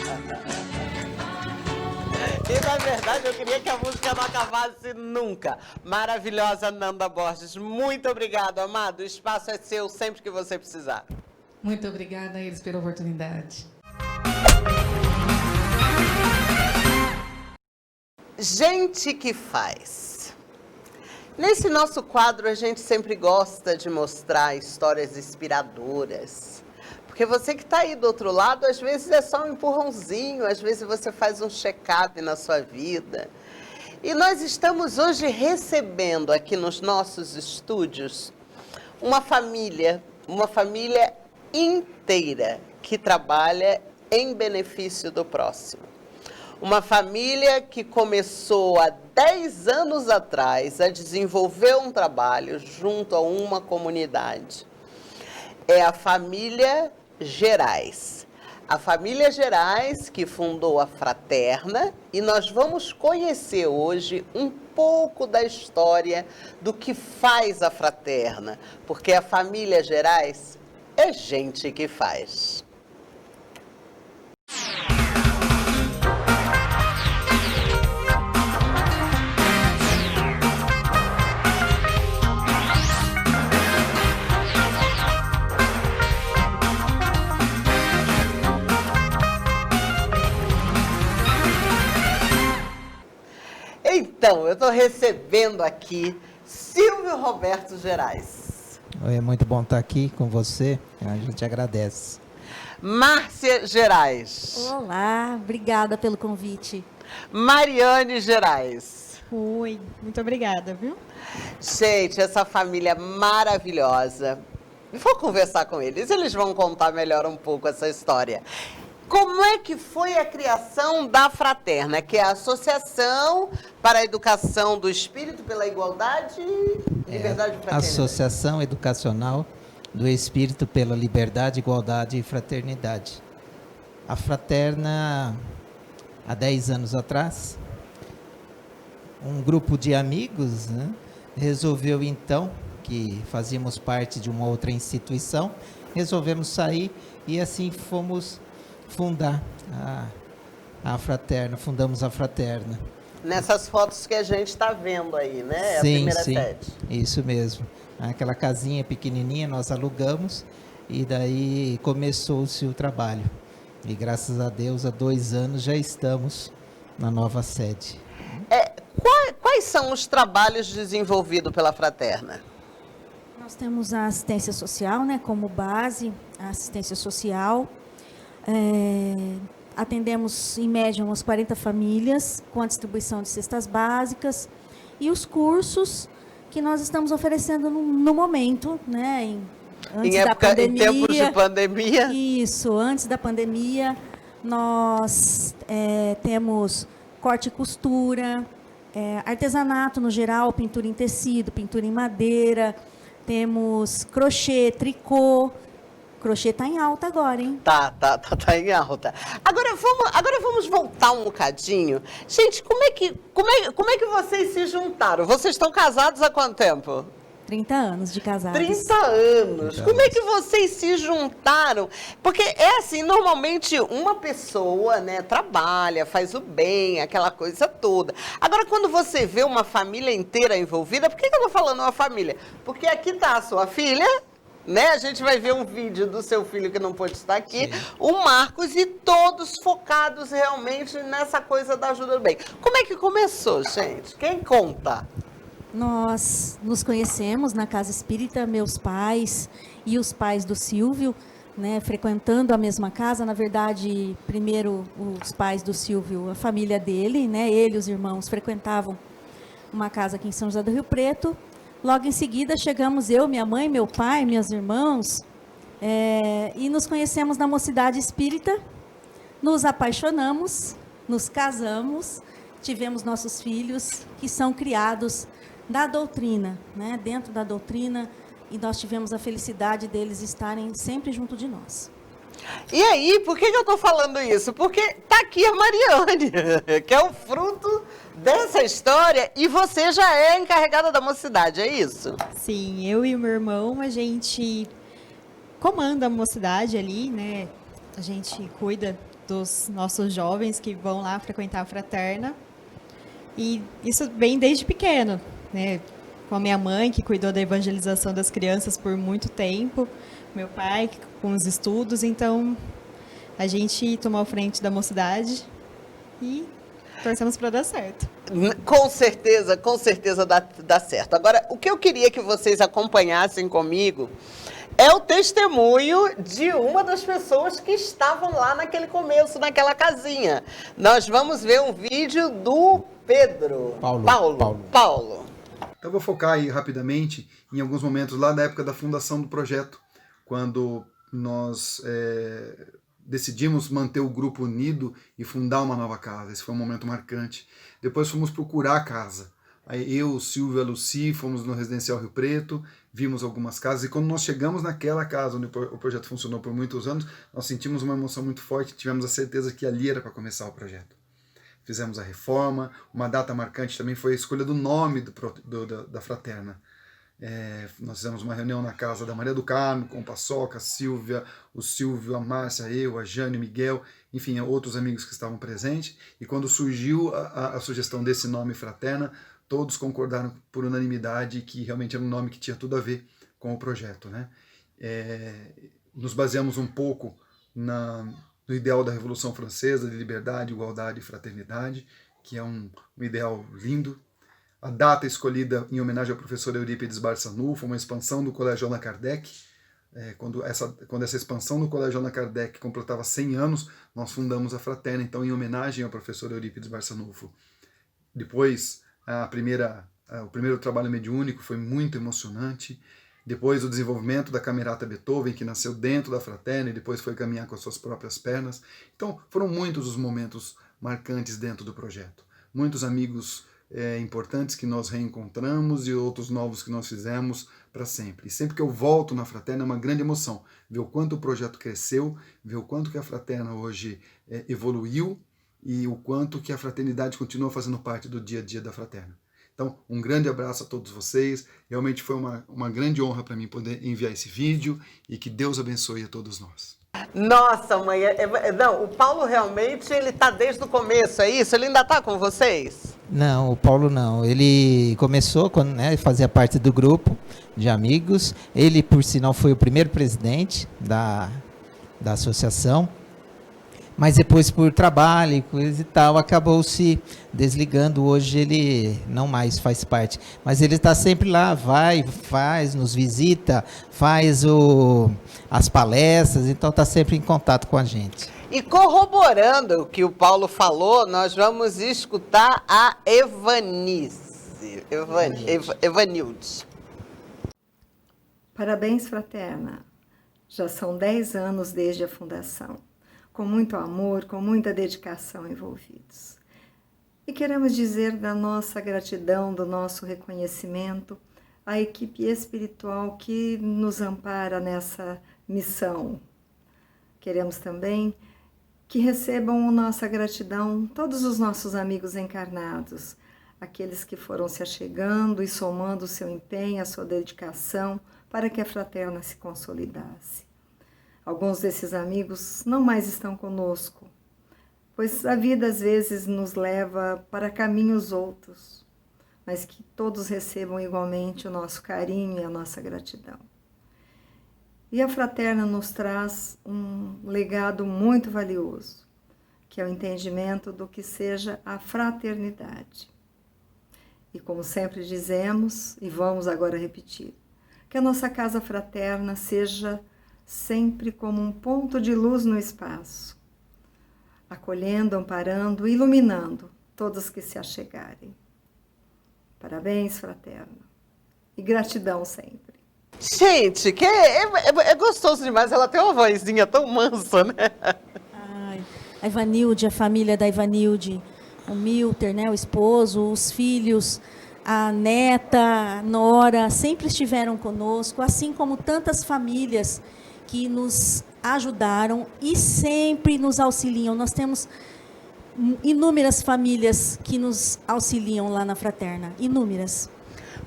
E na verdade eu queria que a música não acabasse nunca. Maravilhosa Nanda Borges, muito obrigado, amado. O espaço é seu sempre que você precisar. Muito obrigada a eles pela oportunidade. Gente que faz. Nesse nosso quadro a gente sempre gosta de mostrar histórias inspiradoras. Porque você que está aí do outro lado, às vezes é só um empurrãozinho, às vezes você faz um check-up na sua vida. E nós estamos hoje recebendo aqui nos nossos estúdios uma família inteira que trabalha em benefício do próximo. Uma família que começou há 10 anos atrás a desenvolver um trabalho junto a uma comunidade. É a família Gerais. A família Gerais que fundou a Fraterna, e nós vamos conhecer hoje um pouco da história do que faz a Fraterna, porque a família Gerais é gente que faz. Então, eu estou recebendo aqui Silvio Roberto Gerais. É muito bom estar aqui com você, a gente agradece. Márcia Gerais. Olá, obrigada pelo convite. Mariane Gerais. Oi, muito obrigada, viu? Gente, essa família maravilhosa. Vou conversar com eles, eles vão contar melhor um pouco essa história. Como é que foi a criação da Fraterna, que é a Associação para a Educação do Espírito pela Igualdade, Liberdade e Fraternidade? Associação Educacional do Espírito pela Liberdade, Igualdade e Fraternidade. A Fraterna, há 10 anos atrás, um grupo de amigos, né, resolveu então, que fazíamos parte de uma outra instituição, resolvemos sair e assim fomos fundar a Fraterna, fundamos a Fraterna. Nessas fotos que a gente está vendo aí, né? A Sim, primeira sim, sede. isso mesmo. Aquela casinha pequenininha nós alugamos e daí começou-se o trabalho. E graças a Deus, há 2 anos já estamos na nova sede. Quais são os trabalhos desenvolvidos pela Fraterna? Nós temos a assistência social, né, como base, a assistência social. Atendemos, em média, umas 40 famílias, com a distribuição de cestas básicas. E os cursos que nós estamos oferecendo no momento, né, antes da pandemia. Em tempos de pandemia? Isso, antes da pandemia, nós temos corte e costura, artesanato no geral, pintura em tecido, pintura em madeira, temos crochê, tricô. Crochê está em alta agora, hein? Tá em alta. Agora vamos voltar um bocadinho. Gente, como é que vocês se juntaram? Vocês estão casados há quanto tempo? 30 anos de casados. 30 anos. Como é que vocês se juntaram? Porque é assim, normalmente uma pessoa, né, trabalha, faz o bem, aquela coisa toda. Agora, quando você vê uma família inteira envolvida, por que eu tô falando uma família? Porque aqui tá a sua filha, né? A gente vai ver um vídeo do seu filho que não pôde estar aqui, sim, o Marcos, e todos focados realmente nessa coisa da ajuda do bem. Como é que começou, gente? Quem conta? Nós nos conhecemos na Casa Espírita, meus pais e os pais do Silvio, né, frequentando a mesma casa. Na verdade, primeiro os pais do Silvio, a família dele, né, ele e os irmãos frequentavam uma casa aqui em São José do Rio Preto. Logo em seguida chegamos eu, minha mãe, meu pai, meus irmãos, e nos conhecemos na Mocidade Espírita, nos apaixonamos, nos casamos, tivemos nossos filhos que são criados da doutrina, né, dentro da doutrina, e nós tivemos a felicidade deles estarem sempre junto de nós. E aí, por que eu estou falando isso? Porque está aqui a Mariane, que é o fruto dessa história, e você já é encarregada da Mocidade, é isso? Sim, eu e o meu irmão, a gente comanda a Mocidade ali, né? A gente cuida dos nossos jovens que vão lá frequentar a Fraterna. E isso vem desde pequeno, né? Com a minha mãe, que cuidou da evangelização das crianças por muito tempo, meu pai com os estudos, então a gente tomou a frente da Mocidade e torcemos para dar certo. Com certeza dá certo. Agora, o que eu queria que vocês acompanhassem comigo é o testemunho de uma das pessoas que estavam lá naquele começo, naquela casinha. Nós vamos ver um vídeo do Pedro. Paulo. Então, eu vou focar aí rapidamente em alguns momentos lá da época da fundação do projeto, quando nós decidimos manter o grupo unido e fundar uma nova casa. Esse foi um momento marcante. Depois fomos procurar a casa. Aí eu, o Silvio e a Lucy fomos no Residencial Rio Preto, vimos algumas casas, e quando nós chegamos naquela casa onde o projeto funcionou por muitos anos, nós sentimos uma emoção muito forte, tivemos a certeza que ali era para começar o projeto. Fizemos a reforma, uma data marcante também foi a escolha do nome da Fraterna. Nós fizemos uma reunião na casa da Maria do Carmo, com o Paçoca, a Silvia, o Silvio, a Márcia, eu, a Jane, o Miguel, enfim, outros amigos que estavam presentes, e quando surgiu a sugestão desse nome Fraterna, todos concordaram por unanimidade que realmente era um nome que tinha tudo a ver com o projeto, né? Nos baseamos um pouco no ideal da Revolução Francesa, de liberdade, igualdade e fraternidade, que é um ideal lindo, A data escolhida em homenagem ao professor Eurípides Barçanufo, uma expansão do Colégio Allan Kardec. Quando essa expansão do Colégio Allan Kardec completava 100 anos, nós fundamos a Fraterna, então, em homenagem ao professor Eurípides Barçanufo. Depois, o primeiro trabalho mediúnico foi muito emocionante. Depois, o desenvolvimento da Camerata Beethoven, que nasceu dentro da Fraterna e depois foi caminhar com as suas próprias pernas. Então, foram muitos os momentos marcantes dentro do projeto. Muitos amigos importantes que nós reencontramos e outros novos que nós fizemos para sempre. E sempre que eu volto na Fraterna é uma grande emoção ver o quanto o projeto cresceu, ver o quanto que a Fraterna hoje evoluiu e o quanto que a fraternidade continua fazendo parte do dia a dia da Fraterna. Então, um grande abraço a todos vocês. Realmente foi uma grande honra para mim poder enviar esse vídeo e que Deus abençoe a todos nós. Nossa, mãe, não, o Paulo realmente, ele tá desde o começo, é isso? Ele ainda tá com vocês? Não, o Paulo não. Ele começou quando fazia parte do grupo de amigos. Ele, por sinal, foi o primeiro presidente da associação. Mas depois, por trabalho e coisa e tal, acabou se desligando. Hoje ele não mais faz parte. Mas ele está sempre lá, faz, nos visita, faz as palestras, então está sempre em contato com a gente. E corroborando o que o Paulo falou, nós vamos escutar a Evanilde. Parabéns, Fraterna. Já são 10 anos desde a fundação, com muito amor, com muita dedicação envolvidos. E queremos dizer da nossa gratidão, do nosso reconhecimento à equipe espiritual que nos ampara nessa missão. Queremos também que recebam a nossa gratidão todos os nossos amigos encarnados, aqueles que foram se achegando e somando o seu empenho, a sua dedicação para que a Fraterna se consolidasse. Alguns desses amigos não mais estão conosco, pois a vida às vezes nos leva para caminhos outros, mas que todos recebam igualmente o nosso carinho e a nossa gratidão. E a Fraterna nos traz um legado muito valioso, que é o entendimento do que seja a fraternidade. E como sempre dizemos, e vamos agora repetir, que a nossa casa fraterna seja sempre como um ponto de luz no espaço, acolhendo, amparando, iluminando todos que se achegarem. Parabéns, Fraterna, e gratidão sempre. Gente, que é gostoso demais, ela tem uma vozinha tão mansa, né? Ai, a Ivanilde, a família da Ivanilde, o Milter, né, o esposo, os filhos, a neta, a nora, sempre estiveram conosco, assim como tantas famílias que nos ajudaram e sempre nos auxiliam. Nós temos inúmeras famílias que nos auxiliam lá na Fraterna, inúmeras.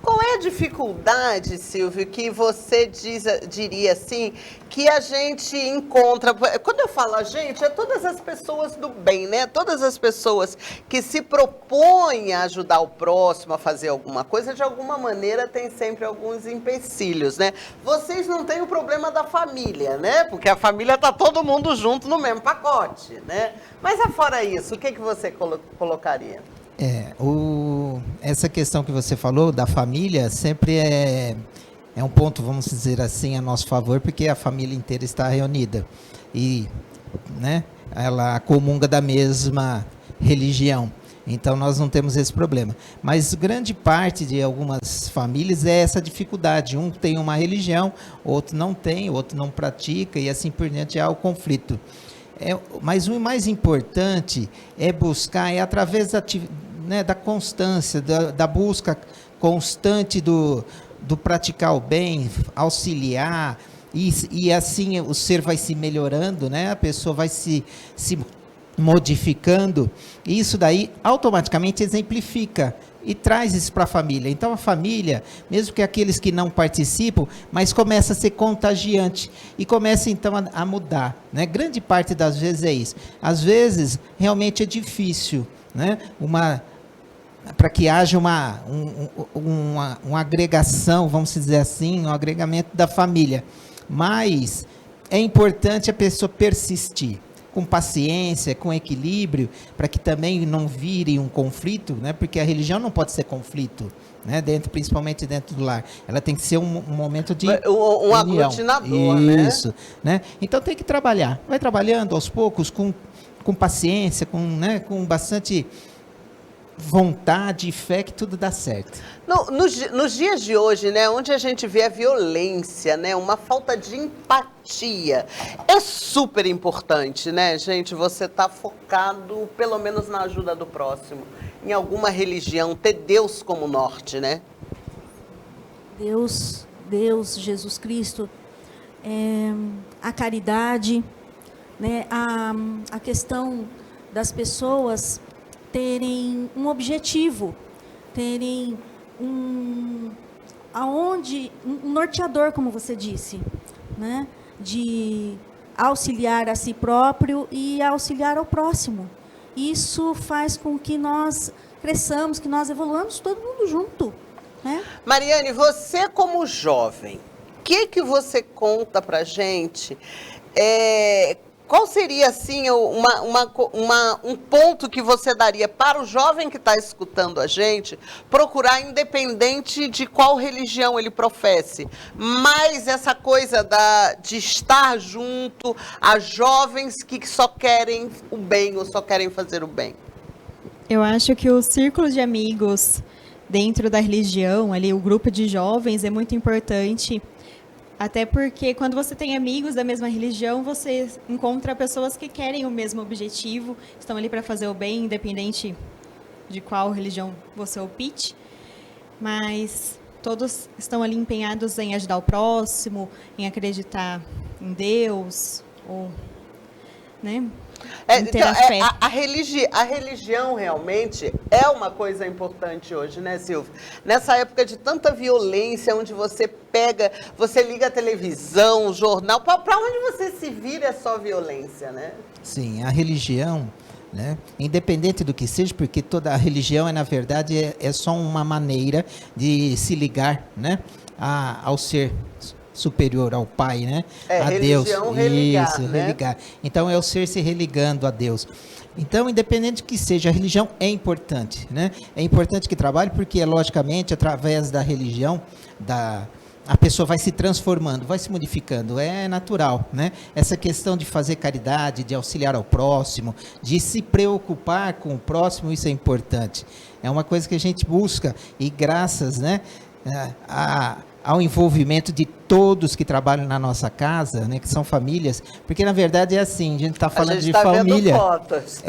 Qual é a dificuldade, Silvio, que você diria assim, que a gente encontra? Quando eu falo a gente, é todas as pessoas do bem, né? Todas as pessoas que se propõem a ajudar o próximo a fazer alguma coisa, de alguma maneira tem sempre alguns empecilhos, né? Vocês não têm o problema da família, né? Porque a família tá todo mundo junto no mesmo pacote, né? Mas afora isso, o que você colocaria? Essa questão que você falou da família sempre é um ponto, vamos dizer assim, a nosso favor, porque a família inteira está reunida e, né, ela comunga da mesma religião. Então nós não temos esse problema. Mas grande parte de algumas famílias é essa dificuldade. Um tem uma religião, outro não tem, outro não pratica e assim por diante há o conflito. Mas o mais importante é buscar, através da constância, da busca constante do praticar o bem, auxiliar, e assim o ser vai se melhorando, né? A pessoa vai se modificando, e isso daí automaticamente exemplifica e traz isso para a família. Então a família, mesmo que aqueles que não participam, mas começa a ser contagiante e começa então a mudar, né? Grande parte das vezes é isso. Às vezes realmente é difícil, né? Para que haja uma agregação, vamos dizer assim, um agregamento da família. Mas é importante a pessoa persistir. com paciência, com equilíbrio, para que também não vire um conflito, né? Porque a religião não pode ser conflito, né? Principalmente dentro do lar. Ela tem que ser um momento de um aglutinador, né? Isso, né? Então tem que trabalhar. Vai trabalhando aos poucos, com paciência, com bastante vontade e fé, que tudo dá certo. Nos dias de hoje, né, onde a gente vê a violência, né, uma falta de empatia, é super importante, né, gente, você tá focado, pelo menos na ajuda do próximo, em alguma religião, ter Deus como norte, né? Deus, Jesus Cristo, a caridade, né, a questão das pessoas terem um objetivo, terem um norteador, como você disse, né? De auxiliar a si próprio e auxiliar ao próximo. Isso faz com que nós cresçamos, que nós evoluamos todo mundo junto, né? Mariane, você como jovem, o que você conta pra gente? Qual seria, assim, um ponto que você daria para o jovem que está escutando a gente procurar, independente de qual religião ele professe, mas essa coisa de estar junto a jovens que só querem o bem ou só querem fazer o bem? Eu acho que o círculo de amigos dentro da religião, ali, o grupo de jovens é muito importante. Até porque quando você tem amigos da mesma religião, você encontra pessoas que querem o mesmo objetivo, estão ali para fazer o bem, independente de qual religião você opte. Mas todos estão ali empenhados em ajudar o próximo, em acreditar em Deus, ou, né? A religião realmente é uma coisa importante hoje, né, Silvia? Nessa época de tanta violência, onde você liga a televisão, o jornal, para onde você se vira é só violência, né? Sim, a religião, né, independente do que seja, porque toda a religião, na verdade, é só uma maneira de se ligar, né, ao ser superior ao Pai, né? A Deus. Religar, isso, né? religar. Então é o ser se religando a Deus. Então, independente do que seja, a religião é importante, né? É importante que trabalhe, porque, logicamente, através da religião, a pessoa vai se transformando, vai se modificando, é natural, né? Essa questão de fazer caridade, de auxiliar ao próximo, de se preocupar com o próximo, isso é importante. É uma coisa que a gente busca, e graças, né, ao envolvimento de todos que trabalham na nossa casa, né, que são famílias, porque na verdade é assim, a gente está falando de família. Vendo fotos.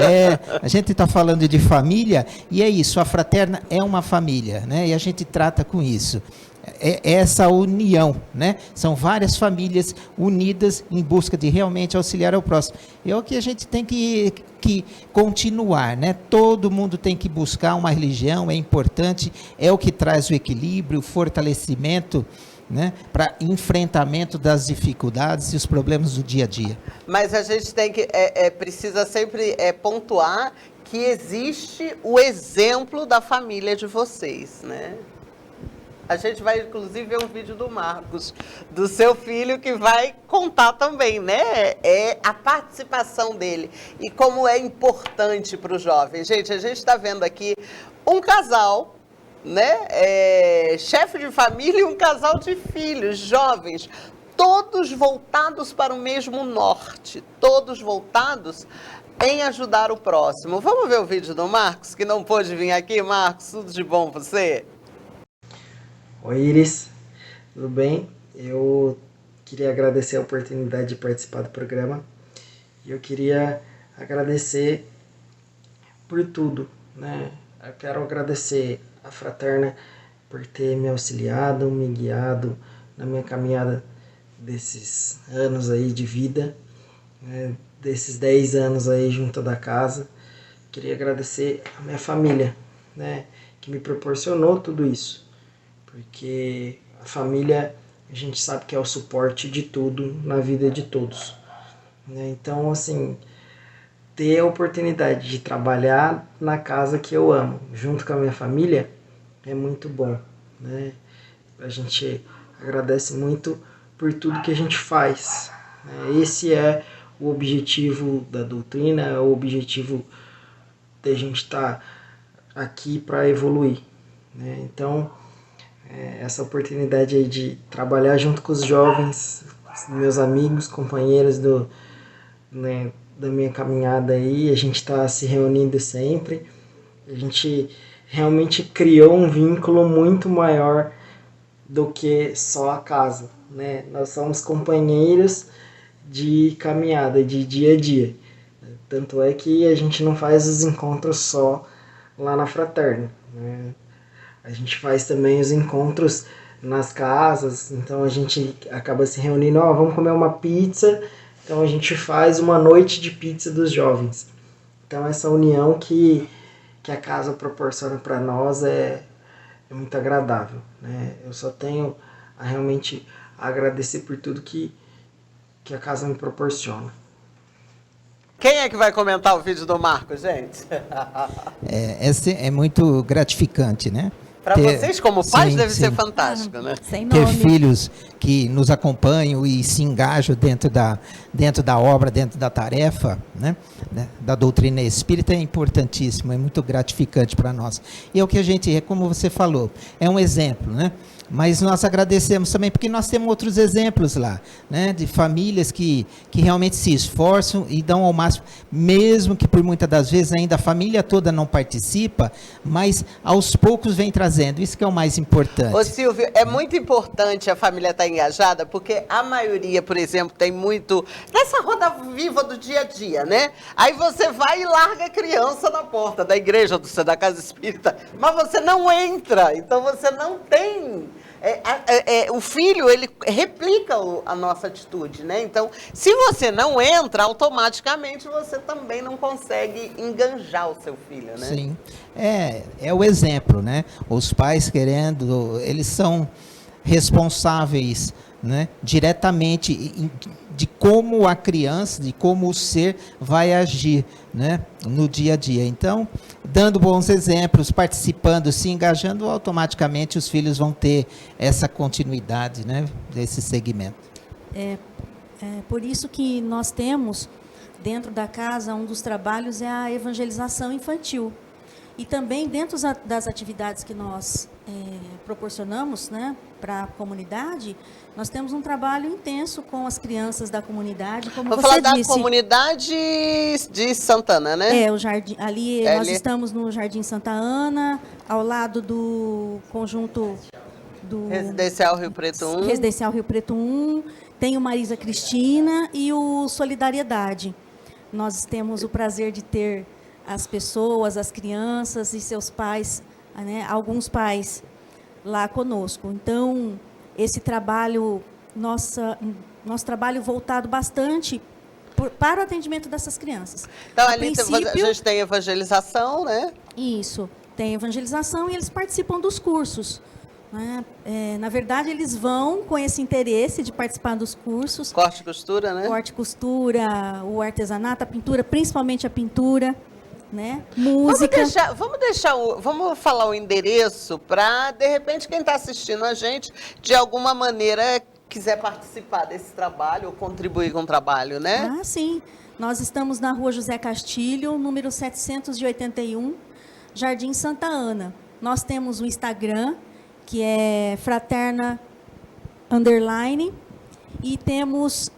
A gente está falando de família, e é isso, a fraterna é uma família, né, e a gente trata com isso. É essa união, né? São várias famílias unidas em busca de realmente auxiliar ao próximo. É o que a gente tem que continuar, né? Todo mundo tem que buscar uma religião, é importante, é o que traz o equilíbrio, o fortalecimento, né? Para enfrentamento das dificuldades e os problemas do dia a dia. Mas a gente tem que precisa sempre pontuar que existe o exemplo da família de vocês, né? A gente vai, inclusive, ver um vídeo do Marcos, do seu filho, que vai contar também, né? É a participação dele e como é importante para o jovem. Gente, a gente está vendo aqui um casal, né? Chefe de família e um casal de filhos, jovens, todos voltados para o mesmo norte, todos voltados em ajudar o próximo. Vamos ver o vídeo do Marcos, que não pôde vir aqui. Marcos, tudo de bom para você? Oi, Iris, tudo bem? Eu queria agradecer a oportunidade de participar do programa e eu queria agradecer por tudo, né? Eu quero agradecer a Fraterna por ter me auxiliado, me guiado na minha caminhada desses anos aí de vida, né? Desses 10 anos aí junto da casa. Queria agradecer a minha família, né? Que me proporcionou tudo isso. Porque a família, a gente sabe que é o suporte de tudo na vida de todos, né? Então, assim, ter a oportunidade de trabalhar na casa que eu amo, junto com a minha família, é muito bom, né? A gente agradece muito por tudo que a gente faz, né? Esse é o objetivo da doutrina, o objetivo da gente estar aqui para evoluir, né? Então, essa oportunidade aí de trabalhar junto com os jovens, meus amigos, companheiros da minha caminhada aí, a gente está se reunindo sempre, a gente realmente criou um vínculo muito maior do que só a casa, né? Nós somos companheiros de caminhada, de dia a dia. Tanto é que a gente não faz os encontros só lá na Fraterna, né? A gente faz também os encontros nas casas, então a gente acaba se reunindo, vamos comer uma pizza, então a gente faz uma noite de pizza dos jovens. Então essa união que a casa proporciona para nós é muito agradável, né? Eu só tenho a realmente agradecer por tudo que a casa me proporciona. Quem é que vai comentar o vídeo do Marcos, gente? É muito gratificante, né? Para vocês, como pais, deve ser fantástico, né? Ter filhos que nos acompanham e se engajam dentro da obra, dentro da tarefa, né? Da doutrina espírita é importantíssimo, é muito gratificante para nós. E é o que a gente, como você falou, é um exemplo, né? Mas nós agradecemos também porque nós temos outros exemplos lá, né, de famílias que realmente se esforçam e dão ao máximo, mesmo que por muitas das vezes ainda a família toda não participa, mas aos poucos vem trazendo, isso que é o mais importante. Ô Silvio, é muito importante a família estar engajada, porque a maioria, por exemplo, tem muito nessa roda viva do dia a dia, né? Aí você vai e larga a criança na porta da igreja, da casa espírita, mas você não entra, então você não tem... o filho, ele replica a nossa atitude, né? Então, se você não entra, automaticamente você também não consegue enganjar o seu filho, né? Sim, é o exemplo, né? Os pais eles são responsáveis, né, diretamente de como a criança, de como o ser vai agir, né, no dia a dia. Então, dando bons exemplos, participando, se engajando, automaticamente os filhos vão ter essa continuidade, né, desse segmento. Por isso que nós temos, dentro da casa, um dos trabalhos é a evangelização infantil. E também, dentro das atividades que nós proporcionamos, né, para a comunidade, nós temos um trabalho intenso com as crianças da comunidade, como você disse. Vou falar da comunidade de Santana, né? O jardim, nós estamos no Jardim Santa Ana, ao lado do conjunto do... Residencial Rio Preto 1. Residencial Rio Preto 1, tem o Marisa Cristina e o Solidariedade. Nós temos o prazer de ter as pessoas, as crianças e seus pais, né, alguns pais lá conosco. Então, esse trabalho, nosso trabalho voltado bastante para o atendimento dessas crianças. Então, ali a gente tem evangelização, né? Isso, tem evangelização e eles participam dos cursos, né? Na verdade, eles vão com esse interesse de participar dos cursos. Corte e costura, né? Corte e costura, o artesanato, a pintura, principalmente a pintura, né? Música. Vamos falar o endereço para, de repente, quem está assistindo a gente, de alguma maneira, quiser participar desse trabalho ou contribuir com o trabalho, né? Ah, sim. Nós estamos na Rua José Castilho, número 781, Jardim Santa Ana. Nós temos o Instagram, que é Fraterna _ e temos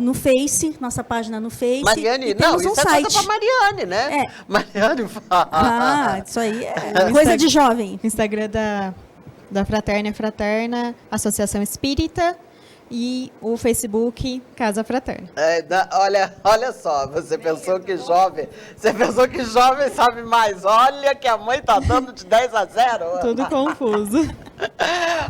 no Face, nossa página no Face. Mariane, e temos isso site. Coisa para Mariane, né? Mariane fala. Isso aí é coisa de jovem. O Instagram da Fraterna é Fraterna Associação Espírita e o Facebook Casa Fraterna. Olha só, você pensou que jovem sabe mais. Olha que a mãe tá dando de 10-0. Tudo confuso.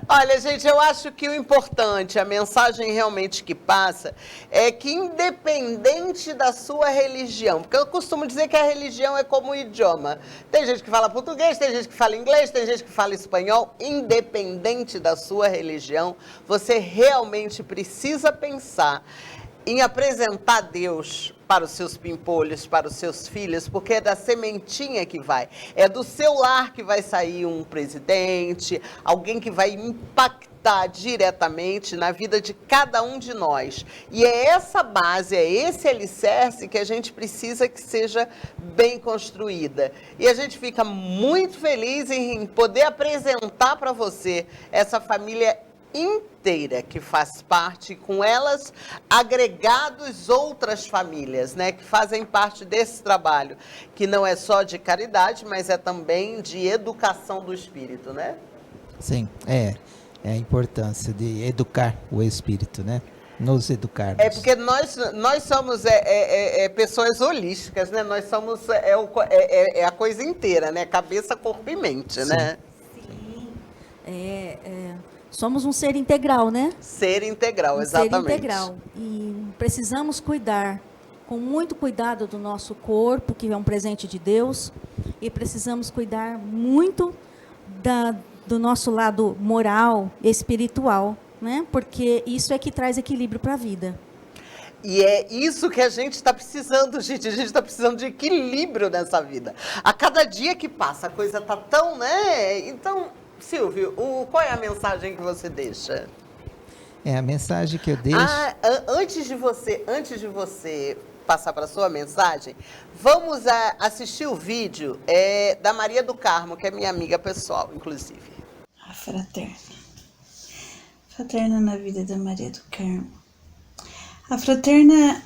Olha, gente, eu acho que o importante, a mensagem realmente que passa, é que independente da sua religião, porque eu costumo dizer que a religião é como o idioma. Tem gente que fala português, tem gente que fala inglês, tem gente que fala espanhol. Independente da sua religião, você realmente precisa pensar em apresentar Deus para os seus pimpolhos, para os seus filhos, porque é da sementinha que vai. É do seu lar que vai sair um presidente, alguém que vai impactar diretamente na vida de cada um de nós. E é essa base, é esse alicerce que a gente precisa que seja bem construída. E a gente fica muito feliz em poder apresentar para você essa família inteira que faz parte, com elas agregados outras famílias, né, que fazem parte desse trabalho, que não é só de caridade, mas é também de educação do espírito, né? Sim, é a importância de educar o espírito, né? Nos educarmos. É porque nós somos pessoas holísticas, né? Nós somos a coisa inteira, né? Cabeça, corpo e mente, Sim. né? Somos um ser integral, né? Ser integral, exatamente. Ser integral. E precisamos cuidar com muito cuidado do nosso corpo, que é um presente de Deus, e precisamos cuidar muito do nosso lado moral, espiritual, né? Porque isso é que traz equilíbrio para a vida. E é isso que a gente está precisando, gente. A gente está precisando de equilíbrio nessa vida. A cada dia que passa, a coisa está tão, né? Então, Silvio, qual é a mensagem que você deixa? A mensagem que eu deixo... Antes de você passar para a sua mensagem, vamos assistir o vídeo da Maria do Carmo, que é minha amiga pessoal, inclusive. A fraterna. Fraterna na vida da Maria do Carmo. A fraterna,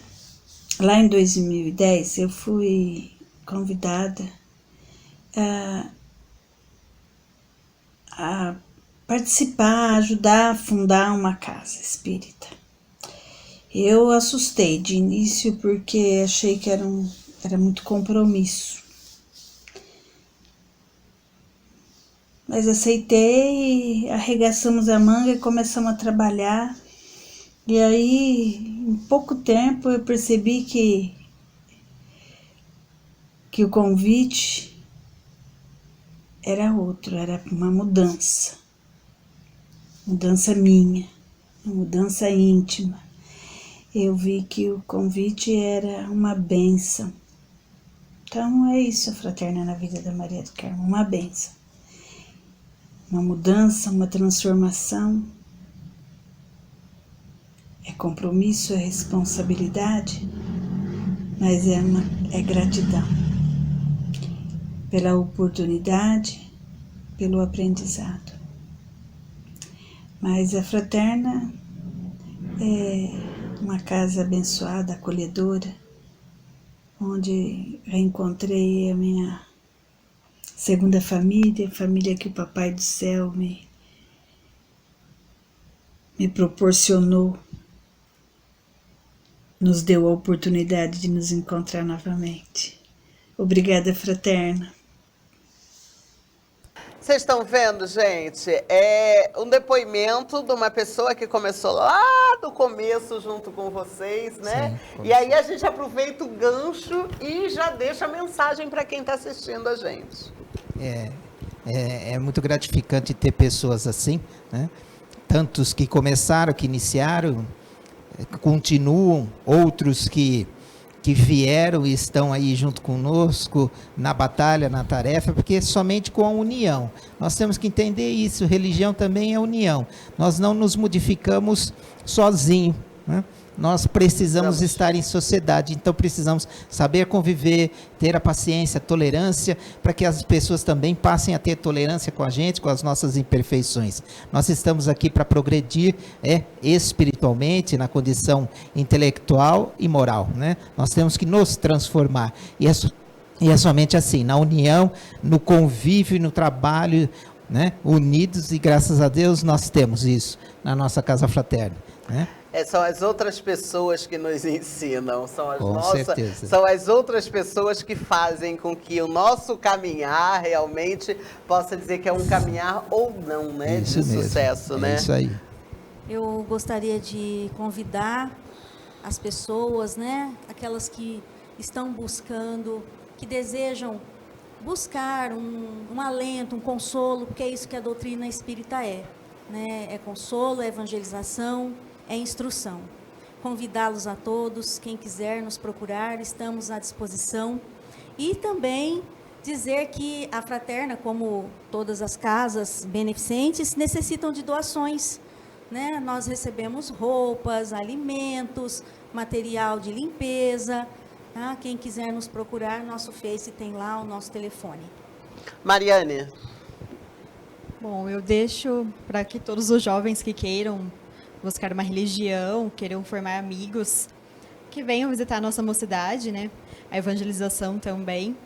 lá em 2010, eu fui convidada a participar, ajudar a fundar uma casa espírita. Eu assustei de início porque achei que era muito compromisso. Mas aceitei, arregaçamos a manga e começamos a trabalhar. E aí, em pouco tempo, eu percebi que o convite era outro, era uma mudança. Mudança minha, uma mudança íntima. Eu vi que o convite era uma bênção. Então é isso, a fraterna na vida da Maria do Carmo, uma bênção. Uma mudança, uma transformação. É compromisso, é responsabilidade, mas é gratidão pela oportunidade, pelo aprendizado. Mas a fraterna é uma casa abençoada, acolhedora, onde reencontrei a minha segunda família, família que o Papai do Céu me proporcionou, nos deu a oportunidade de nos encontrar novamente. Obrigada, fraterna. Vocês estão vendo, gente? É um depoimento de uma pessoa que começou lá do começo junto com vocês, né? Sim, e aí a gente aproveita o gancho e já deixa a mensagem para quem está assistindo a gente. É muito gratificante ter pessoas assim, né? Tantos que começaram, que iniciaram, continuam, outros que vieram e estão aí junto conosco na batalha, na tarefa, porque somente com a união. Nós temos que entender isso, religião também é união. Nós não nos modificamos sozinhos, né? Nós precisamos estar em sociedade, então precisamos saber conviver, ter a paciência, a tolerância, para que as pessoas também passem a ter tolerância com a gente, com as nossas imperfeições. Nós estamos aqui para progredir espiritualmente, na condição intelectual e moral, né? Nós temos que nos transformar, e é somente assim, na união, no convívio e no trabalho, né? Unidos, e graças a Deus nós temos isso na nossa casa fraterna, né? São as outras pessoas que nos ensinam, Com certeza. São as outras pessoas que fazem com que o nosso caminhar realmente possa dizer que é um caminhar ou não, né? Isso de mesmo. sucesso, né? É isso aí. Eu gostaria de convidar as pessoas, né? Aquelas que estão buscando, que desejam buscar um alento, um consolo, porque é isso que a doutrina espírita é, né? É consolo, é evangelização, é instrução. convidá-los a todos, quem quiser nos procurar, estamos à disposição. E também dizer que a Fraterna, como todas as casas beneficentes, necessitam de doações, né? Nós recebemos roupas, alimentos, material de limpeza, tá? Quem quiser nos procurar, nosso Face tem lá o nosso telefone. Mariane. Bom, eu deixo para que todos os jovens que queiram buscar uma religião, queiram formar amigos, que venham visitar a nossa mocidade, né? A evangelização também,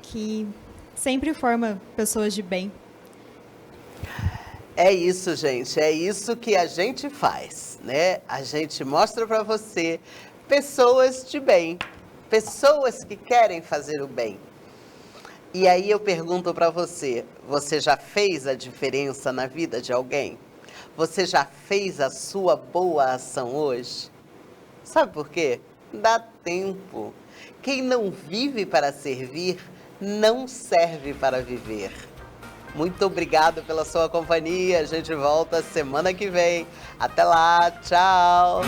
que sempre forma pessoas de bem. É isso, gente. É isso que a gente faz, né? A gente mostra para você pessoas de bem, pessoas que querem fazer o bem. E aí eu pergunto para você, você já fez a diferença na vida de alguém? Você já fez a sua boa ação hoje? Sabe por quê? Dá tempo. Quem não vive para servir, não serve para viver. Muito obrigado pela sua companhia. A gente volta semana que vem. Até lá. Tchau.